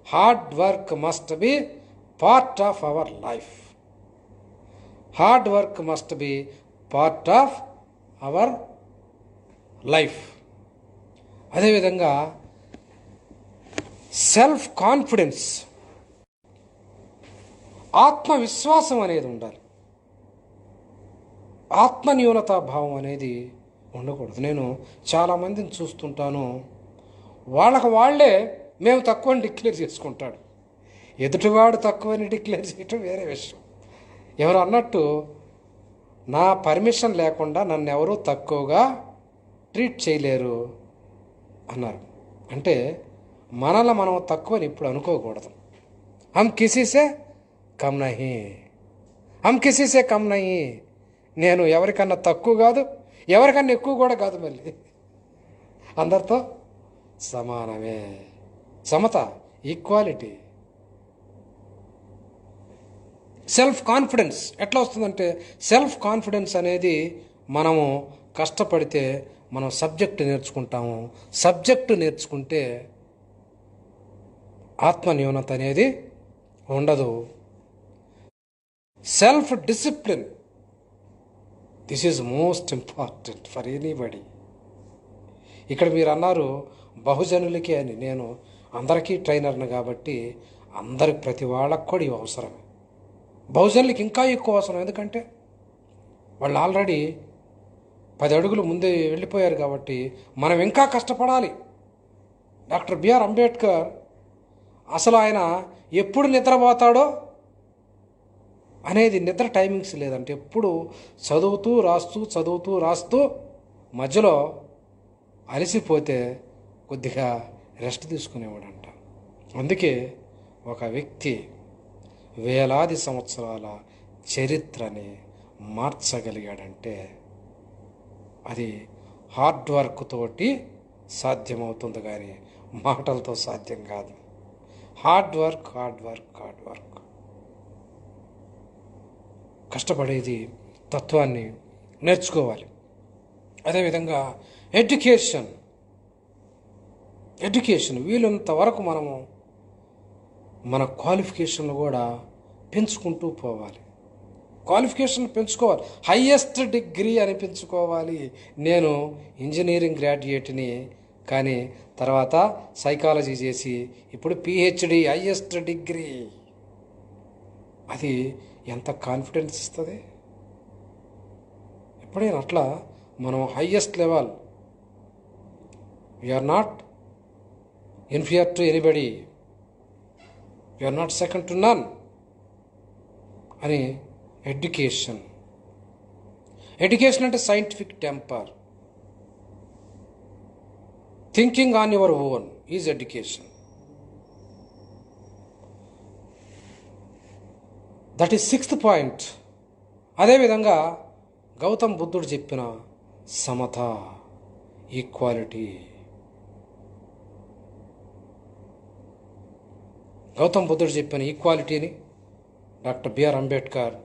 hard work must be part of our life. Hard work must be part of our life. అదేవిధంగా సెల్ఫ్ కాన్ఫిడెన్స్, ఆత్మవిశ్వాసం అనేది ఉండాలి. ఆత్మన్యూనతా భావం అనేది ఉండకూడదు. నేను చాలామందిని చూస్తుంటాను, వాళ్ళే మేము తక్కువ అని డిక్లేర్ చేసుకుంటాడు. ఎదుటివాడు తక్కువని డిక్లేర్ చేయటం వేరే విషయం. ఎవరు అన్నట్టు నా పర్మిషన్ లేకుండా నన్ను ఎవరూ తక్కువగా ట్రీట్ చేయలేరు అన్నారు. అంటే మనల్ని మనం తక్కువని ఇప్పుడు అనుకోకూడదు. హమ్ కిసీసే కమ్ నహీ, హమ్ కిసీసే కమ్ నహీ. నేను ఎవరికన్నా తక్కువ కాదు, ఎవరికన్నా ఎక్కువ కూడా కాదు. మళ్ళీ అందరితో సమానమే. సమత, ఈక్వాలిటీ. సెల్ఫ్ కాన్ఫిడెన్స్ ఎట్లా వస్తుందంటే, సెల్ఫ్ కాన్ఫిడెన్స్ అనేది మనము కష్టపడితే మనం సబ్జెక్టు నేర్చుకుంటాము. సబ్జెక్టు నేర్చుకుంటే ఆత్మన్యూనత అనేది ఉండదు. Self discipline, this is most important for anybody. ఇక్కడ మీరు అన్నారు బహుజనులకి అని. నేను అందరికీ ట్రైనర్ని కాబట్టి అందరికి, ప్రతి వాళ్ళకు కూడా ఇవి అవసరమే. బహుజనులకి ఇంకా ఎక్కువ అవసరం. ఎందుకంటే వాళ్ళు ఆల్రెడీ 10 అడుగులు ముందే వెళ్ళిపోయారు కాబట్టి మనం ఇంకా కష్టపడాలి. డాక్టర్ బిఆర్ అంబేద్కర్ అసలు ఆయన ఎప్పుడు నిద్రపోతాడో అనేది నిద్ర టైమింగ్స్ లేదంటే ఎప్పుడు చదువుతూ రాస్తూ మధ్యలో అలసిపోతే కొద్దిగా రెస్ట్ తీసుకునేవాడంట. అందుకే ఒక వ్యక్తి వేలాది సంవత్సరాల చరిత్రని మార్చగలిగాడంటే అది హార్డ్ వర్క్ తోటి సాధ్యమవుతుంది, కానీ మాటలతో సాధ్యం కాదు. Hard work. కష్టపడేది తత్వాన్ని నేర్చుకోవాలి. అదేవిధంగా ఎడ్యుకేషన్ వీలున్నంత వరకు మనము మన క్వాలిఫికేషన్లు కూడా పెంచుకుంటూ పోవాలి. క్వాలిఫికేషన్ పెంచుకోవాలి, హయ్యెస్ట్ డిగ్రీ అని పెంచుకోవాలి. నేను ఇంజనీరింగ్ గ్రాడ్యుయేట్ని, కానీ తర్వాత సైకాలజీ చేసి ఇప్పుడు పిహెచ్డి హయ్యెస్ట్ డిగ్రీ. అది ఎంత కాన్ఫిడెన్స్ ఇస్తుంది. ఎప్పుడైనా అట్లా మనం highest level, we are not inferior to anybody, we are not second to none అని. ఎడ్యుకేషన్ అంటే scientific temper, thinking on your own is education. That is 6th point. అదేవిధంగా గౌతమ్ బుద్ధుడు చెప్పిన సమత, ఈక్వాలిటీ. గౌతమ్ బుద్ధుడు చెప్పిన ఈక్వాలిటీని doctor BR Ambedkar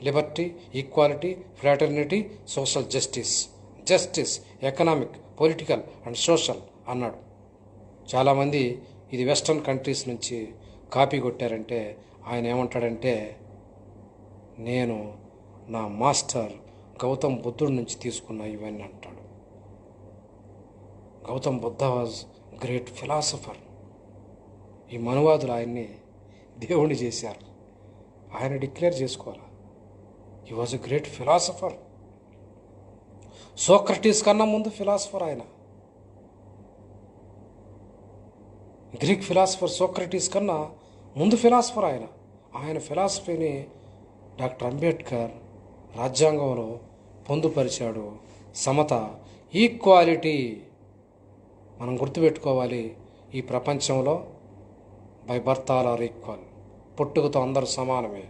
liberty, equality, fraternity, social justice economic, political and social అన్నాడు. చాలామంది ఇది వెస్ట్రన్ కంట్రీస్ నుంచి కాపీ కొట్టారంటే ఆయన ఏమంటాడంటే, నేను నా మాస్టర్ గౌతమ్ బుద్ధుడి నుంచి తీసుకున్న ఇవన్నీ అంటాడు. Gautam Buddha was great philosopher. ఈ మనువాదులు ఆయన్ని దేవుణ్ణి చేశారు. ఆయన డిక్లేర్ చేసుకోవాలి, he was a great philosopher. Socrates కన్నా ముందు ఫిలాసఫర్ ఆయన. గ్రీక్ ఫిలాసఫర్ సోక్రటీస్ కన్నా ముందు ఫిలాసఫర్ ఆయన. ఆయన ఫిలాసఫీని డాక్టర్ అంబేద్కర్ రాజ్యాంగంలో పొందుపరిచాడు. సమత, ఈక్వాలిటీ. మనం గుర్తుపెట్టుకోవాలి, ఈ ప్రపంచంలో by birth all are equal. పుట్టుకతో అందరూ సమానమే.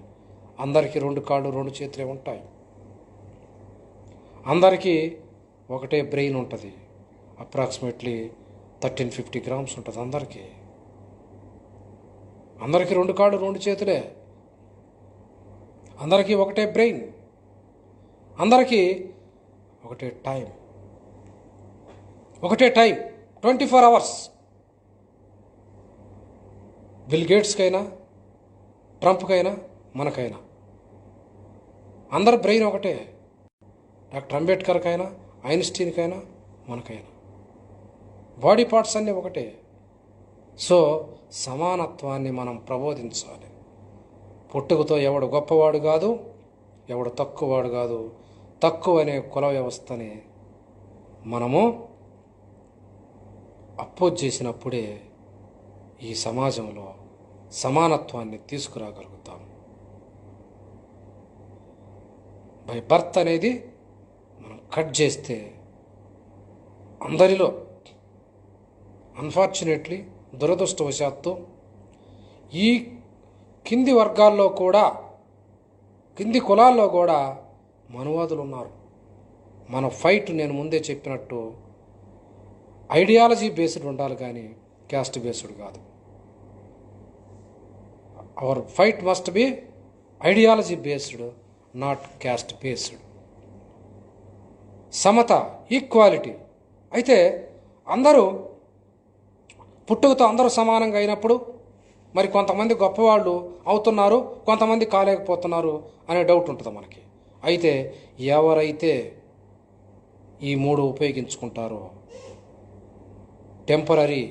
అందరికీ 2 కాళ్ళు 2 చేతులే ఉంటాయి. అందరికీ ఒకటే బ్రెయిన్ ఉంటుంది. అప్రాక్సిమేట్లీ 1350 grams ఉంటుంది అందరికీ. 2 కాళ్ళు 2 చేతులే. అందరికీ ఒకటే బ్రెయిన్. అందరికీ ఒకటే టైం 24 hours. బిల్ గేట్స్కైనా, ట్రంప్కైనా, మనకైనా అందరి బ్రెయిన్ ఒకటే. డాక్టర్ అంబేద్కర్కైనా, ఐన్స్టీన్కైనా, మనకైనా బాడీ పార్ట్స్ అన్నీ ఒకటే. సో సమానత్వాన్ని మనం ప్రబోధించాలి. పుట్టుకతో ఎవడు గొప్పవాడు కాదు, ఎవడు తక్కువవాడు కాదు. తక్కువ అనే కుల వ్యవస్థని మనము అపోజ్ చేసినప్పుడే ఈ సమాజంలో సమానత్వాన్ని తీసుకురాగలుగుతాం. బై బర్త్ అనేది మనం కట్ చేస్తే అందరిలో అన్ఫార్చునేట్లీ, దురదృష్టవశాత్తు ఈ కింది వర్గాల్లో కూడా, కింది కులాల్లో కూడా మనువాదులు ఉన్నారు. మన ఫైట్ నేను ముందే చెప్పినట్టు ఐడియాలజీ బేస్డ్ ఉండాలి, కానీ క్యాస్ట్ బేస్డ్ కాదు. Our fight must be ideology based, not caste based. సమత, ఈక్వాలిటీ. అయితే అందరూ పుట్టుకతో అందరూ సమానంగా అయినప్పుడు మరి కొంతమంది గొప్పవాళ్ళు అవుతున్నారు, కొంతమంది కాలేకపోతున్నారు అనే డౌట్ ఉంటుంది మనకి. అయితే ఎవరైతే ఈ 3 ఉపయోగించుకుంటారో, టెంపరీ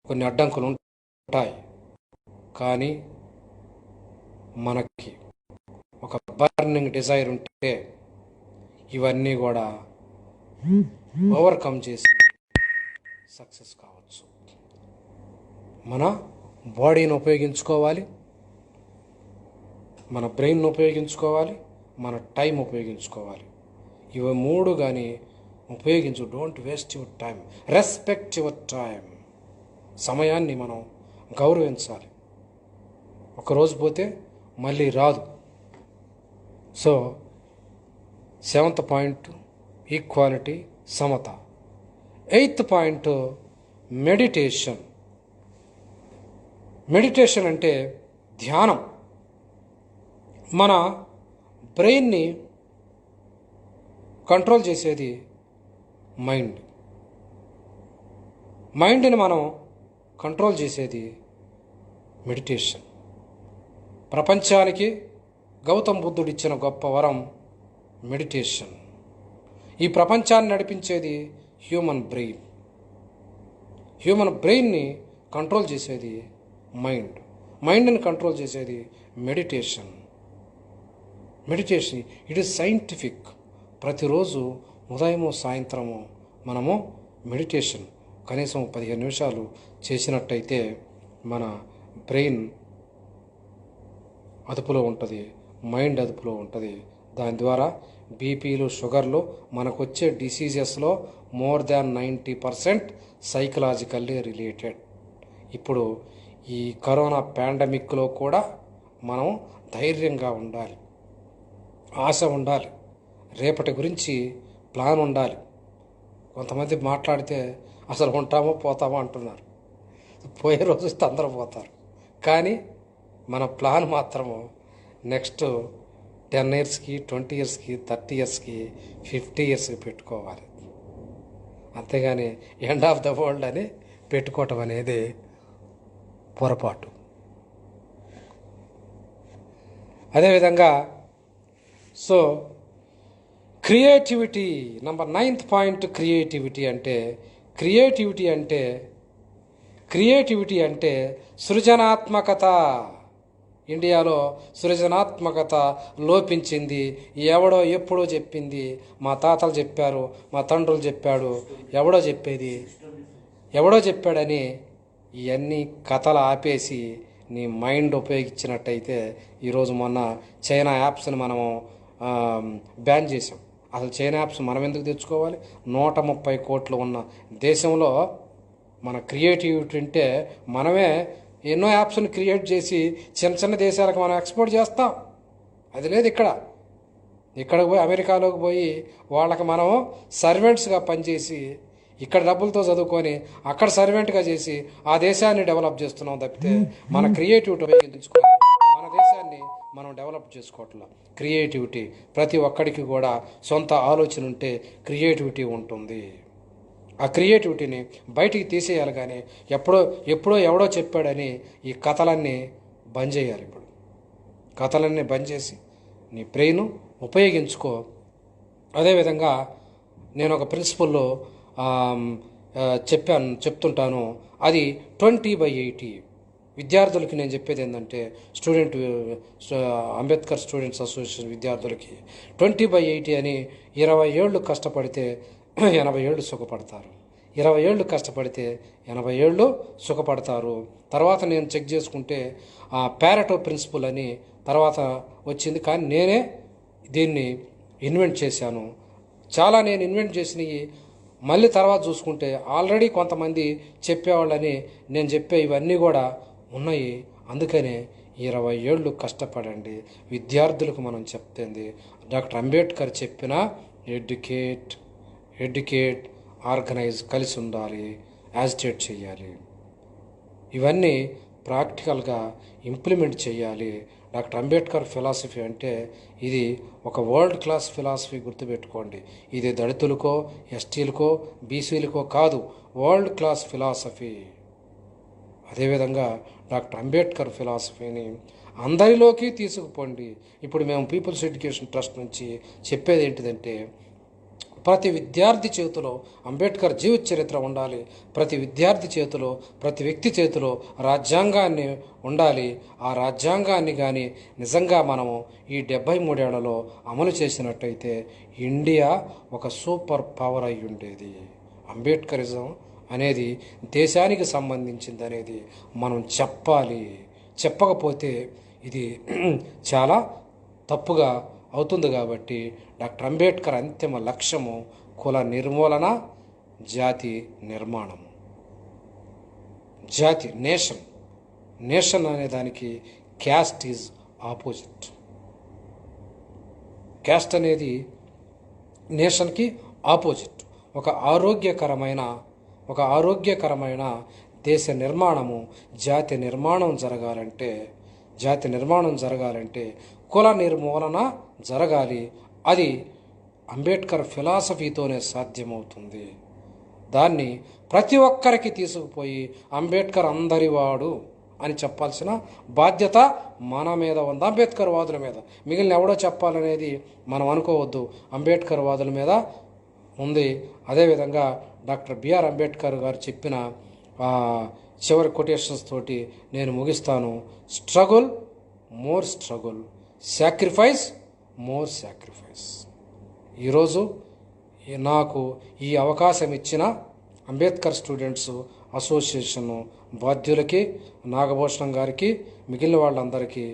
కొన్ని అడ్డంకులు ఉంటాయి, కానీ మనకి ఒక బర్నింగ్ డిజైర్ ఉంటే ఇవన్నీ కూడా ఓవర్కమ్ చేసి సక్సెస్ కావచ్చు. మన బాడీని ఉపయోగించుకోవాలి, మన బ్రెయిన్ ఉపయోగించుకోవాలి, మన టైం ఉపయోగించుకోవాలి. ఇవి మూడు కానీ ఉపయోగించు. Don't waste your time, respect your time. సమయాన్ని మనం గౌరవించాలి. ఒకరోజు పోతే మళ్ళీ రాదు. సో 7th పాయింట్ ఈక్వాలిటీ, సమత. 8th point meditation. మెడిటేషన్ అంటే ధ్యానం. మన బ్రెయిన్ని కంట్రోల్ చేసేది మైండ్. మైండ్ని మనం కంట్రోల్ చేసేది మెడిటేషన్. ప్రపంచానికి గౌతమ్ బుద్ధుడు ఇచ్చిన గొప్ప వరం మెడిటేషన్. ఈ ప్రపంచాన్ని నడిపించేది హ్యూమన్ బ్రెయిన్. హ్యూమన్ బ్రెయిన్ని కంట్రోల్ చేసేది మైండ్. మైండ్ని కంట్రోల్ చేసేది meditation. Meditation it is scientific. ప్రతిరోజు ఉదయము సాయంత్రము మనము మెడిటేషన్ కనీసం 15 నిమిషాలు చేసినట్టయితే మన బ్రెయిన్ అదుపులో ఉంటుంది, మైండ్ అదుపులో ఉంటుంది. దాని ద్వారా బీపీలు, షుగర్లు, మనకు వచ్చే డిసీజెస్లో మోర్ దాన్ 90% సైకలాజికల్లీ రిలేటెడ్. ఇప్పుడు ఈ కరోనా పాండమిక్లో కూడా మనం ధైర్యంగా ఉండాలి, ఆశ ఉండాలి, రేపటి గురించి ప్లాన్ ఉండాలి. కొంతమంది మాట్లాడితే అసలు ఉంటామో పోతామో అంటున్నారు. పోయే రోజు వస్తే అందరూ పోతారు. కానీ మన ప్లాన్ మాత్రము నెక్స్ట్ 10 ఇయర్స్కి, 20 ఇయర్స్కి, 30 ఇయర్స్కి, 50 ఇయర్స్కి పెట్టుకోవాలి. అంతేగాని ఎండ్ ఆఫ్ ద వరల్డ్ అని పెట్టుకోవటం అనేది పొరపాటు. అదేవిధంగా so creativity, number 9th point creativity అంటే సృజనాత్మకత. ఇండియాలో సృజనాత్మకత లోపించింది. ఎవడో ఎప్పుడో చెప్పింది, మా తాతలు చెప్పారు, మా తండ్రులు చెప్పాడు, ఎవడో చెప్పాడని ఇవన్నీ కథలు ఆపేసి నీ మైండ్ ఉపయోగించినట్టయితే ఈరోజు మొన్న చైనా యాప్స్ని మనము బ్యాన్ చేసాం. అసలు చైనా యాప్స్ మనం ఎందుకు తెచ్చుకోవాలి? 130 కోట్లు ఉన్న దేశంలో మన క్రియేటివిటీ అంటే మనమే ఎన్నో యాప్స్ని క్రియేట్ చేసి చిన్న చిన్న దేశాలకు మనం ఎక్స్పోర్ట్ చేస్తాం. అది లేదు ఇక్కడ. ఇక్కడికి పోయి అమెరికాలోకి పోయి వాళ్ళకి మనం సర్వెంట్స్గా పనిచేసి ఇక్కడ డబ్బులతో చదువుకొని అక్కడ సర్వెంట్గా చేసి ఆ దేశాన్ని డెవలప్ చేస్తున్నాం తప్పితే మన క్రియేటివిటీ ఉపయోగించుకొని మన దేశాన్ని మనం డెవలప్ చేసుకోవట్లేదు. క్రియేటివిటీ ప్రతి ఒక్కడికి కూడా సొంత ఆలోచన ఉంటే క్రియేటివిటీ ఉంటుంది. ఆ క్రియేటివిటీని బయటికి తీసేయాలి. కానీ ఎప్పుడో ఎవడో చెప్పాడని ఈ కథలన్నీ బంద్ చేయాలి. ఇప్పుడు కథలన్నీ బంద్ చేసి నీ బ్రెయిన్ ఉపయోగించుకో. అదేవిధంగా నేను ఒక ప్రిన్సిపల్లో చెప్తుంటాను. అది 20/80. విద్యార్థులకి నేను చెప్పేది ఏంటంటే అంబేద్కర్ స్టూడెంట్స్ అసోసియేషన్ విద్యార్థులకి 20/80 అని 20 ఏళ్ళు కష్టపడితే 80 ఏళ్ళు సుఖపడతారు. 20 ఏళ్ళు కష్టపడితే 80 ఏళ్ళు సుఖపడతారు. తర్వాత నేను చెక్ చేసుకుంటే ప్యారెటో ప్రిన్సిపల్ అని తర్వాత వచ్చింది. కానీ నేనే దీన్ని ఇన్వెంట్ చేశాను. చాలా నేను ఇన్వెంట్ చేసినవి మళ్ళీ తర్వాత చూసుకుంటే ఆల్రెడీ కొంతమంది చెప్పేవాళ్ళని నేను చెప్పే ఇవన్నీ కూడా ఉన్నాయి. అందుకనే 20 ఏళ్ళు కష్టపడండి. విద్యార్థులకు మనం చెప్తుంది డాక్టర్ అంబేద్కర్ చెప్పిన ఎడ్యుకేట్, ఆర్గనైజ్, కలిసి ఉండాలి, యాజిటేట్ చేయాలి. ఇవన్నీ ప్రాక్టికల్గా ఇంప్లిమెంట్ చేయాలి. డాక్టర్ అంబేద్కర్ ఫిలాసఫీ అంటే ఇది ఒక వరల్డ్ క్లాస్ ఫిలాసఫీ. గుర్తుపెట్టుకోండి, ఇది దళితులకో, ఎస్టీలకో, బీసీలకో కాదు, వరల్డ్ క్లాస్ ఫిలాసఫీ. అదేవిధంగా డాక్టర్ అంబేద్కర్ ఫిలాసఫీని అందరిలోకి తీసుకుపోండి. ఇప్పుడు మేము పీపుల్స్ ఎడ్యుకేషన్ ట్రస్ట్ నుంచి చెప్పేది ఏంటిదంటే ప్రతి విద్యార్థి చేతిలో అంబేద్కర్ జీవిత చరిత్ర ఉండాలి. ప్రతి విద్యార్థి చేతిలో, ప్రతి వ్యక్తి చేతిలో రాజ్యాంగాన్ని ఉండాలి. ఆ రాజ్యాంగాన్ని కానీ నిజంగా మనము ఈ 73 ఏళ్లలో అమలు చేసినట్టయితే ఇండియా ఒక సూపర్ పవర్ అయి ఉండేది. అంబేద్కరిజం అనేది దేశానికి సంబంధించింది అనేది మనం చెప్పాలి. చెప్పకపోతే ఇది చాలా తప్పుగా అవుతుంది. కాబట్టి డాక్టర్ అంబేద్కర్ అంతిమ లక్ష్యము కుల నిర్మూలన, జాతి నిర్మాణము. జాతి నేషన్ అనే దానికి క్యాస్ట్ ఈజ్ ఆపోజిట్. క్యాస్ట్ అనేది నేషన్కి ఆపోజిట్. ఒక ఆరోగ్యకరమైన దేశ నిర్మాణము, జాతి నిర్మాణం జరగాలంటే కుల నిర్మూలన జరగాలి. అది అంబేద్కర్ ఫిలాసఫీతోనే సాధ్యమవుతుంది. దాన్ని ప్రతి ఒక్కరికి తీసుకుపోయి అంబేద్కర్ అందరివాడు అని చెప్పాల్సిన బాధ్యత మన మీద ఉంది, అంబేద్కర్ వాదుల మీద. మిగిలిన ఎవడో చెప్పాలనేది మనం అనుకోవద్దు, అంబేద్కర్ వాదుల మీద ఉంది. అదేవిధంగా డాక్టర్ బిఆర్ అంబేద్కర్ గారు చెప్పిన చివరి కొటేషన్స్ తోటి నేను ముగిస్తాను. Struggle, more struggle, sacrifice, more sacrifice. ఈరోజు నాకు ఈ అవకాశం ఇచ్చిన అంబేద్కర్ స్టూడెంట్స్ అసోసియేషన్ బాధ్యులకి, నాగభూషణం గారికి, మిగిలిన వాళ్ళందరికీ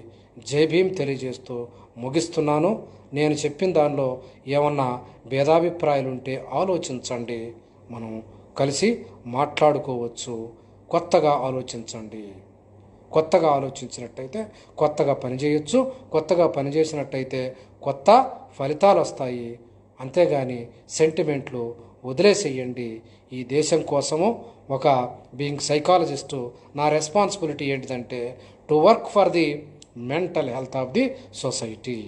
జై భీమ్ తెలియజేస్తూ ముగిస్తున్నాను. నేను చెప్పిన దానిలో ఏమన్నా భేదాభిప్రాయాలు ఉంటే ఆలోచించండి, మనం కలిసి మాట్లాడుకోవచ్చు. కొత్తగా ఆలోచించినట్టయితే కొత్తగా పనిచేయచ్చు. కొత్తగా పనిచేసినట్టయితే కొత్త ఫలితాలు వస్తాయి. అంతేగాని సెంటిమెంట్లు వదిలేసేయండి. ఈ దేశం కోసము ఒక బీయింగ్ సైకాలజిస్టు నా రెస్పాన్సిబిలిటీ ఏంటిదంటే to work for the mental health of the society.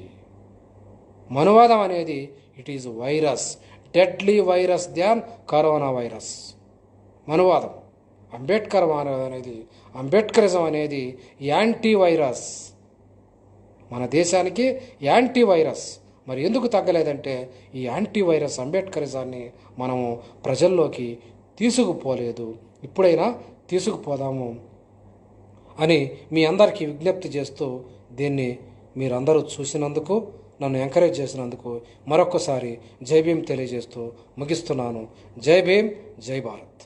మనువాదం అనేది it is virus, deadly virus than corona virus. మనువాదం అంబేద్కరిజం అనేది యాంటీ వైరస్, మన దేశానికి యాంటీ వైరస్. మరి ఎందుకు తగ్గలేదంటే ఈ యాంటీ వైరస్ అంబేద్కరిజాన్ని మనము ప్రజల్లోకి తీసుకుపోలేదు. ఇప్పుడైనా తీసుకుపోదాము అని మీ అందరికీ విజ్ఞప్తి చేస్తూ, దీన్ని మీరందరూ చూసినందుకు, నన్ను ఎంకరేజ్ చేసినందుకు మరొక్కసారి జై భీమ్ తెలియజేస్తూ ముగిస్తున్నాను. జై భీమ్, జై భారత్.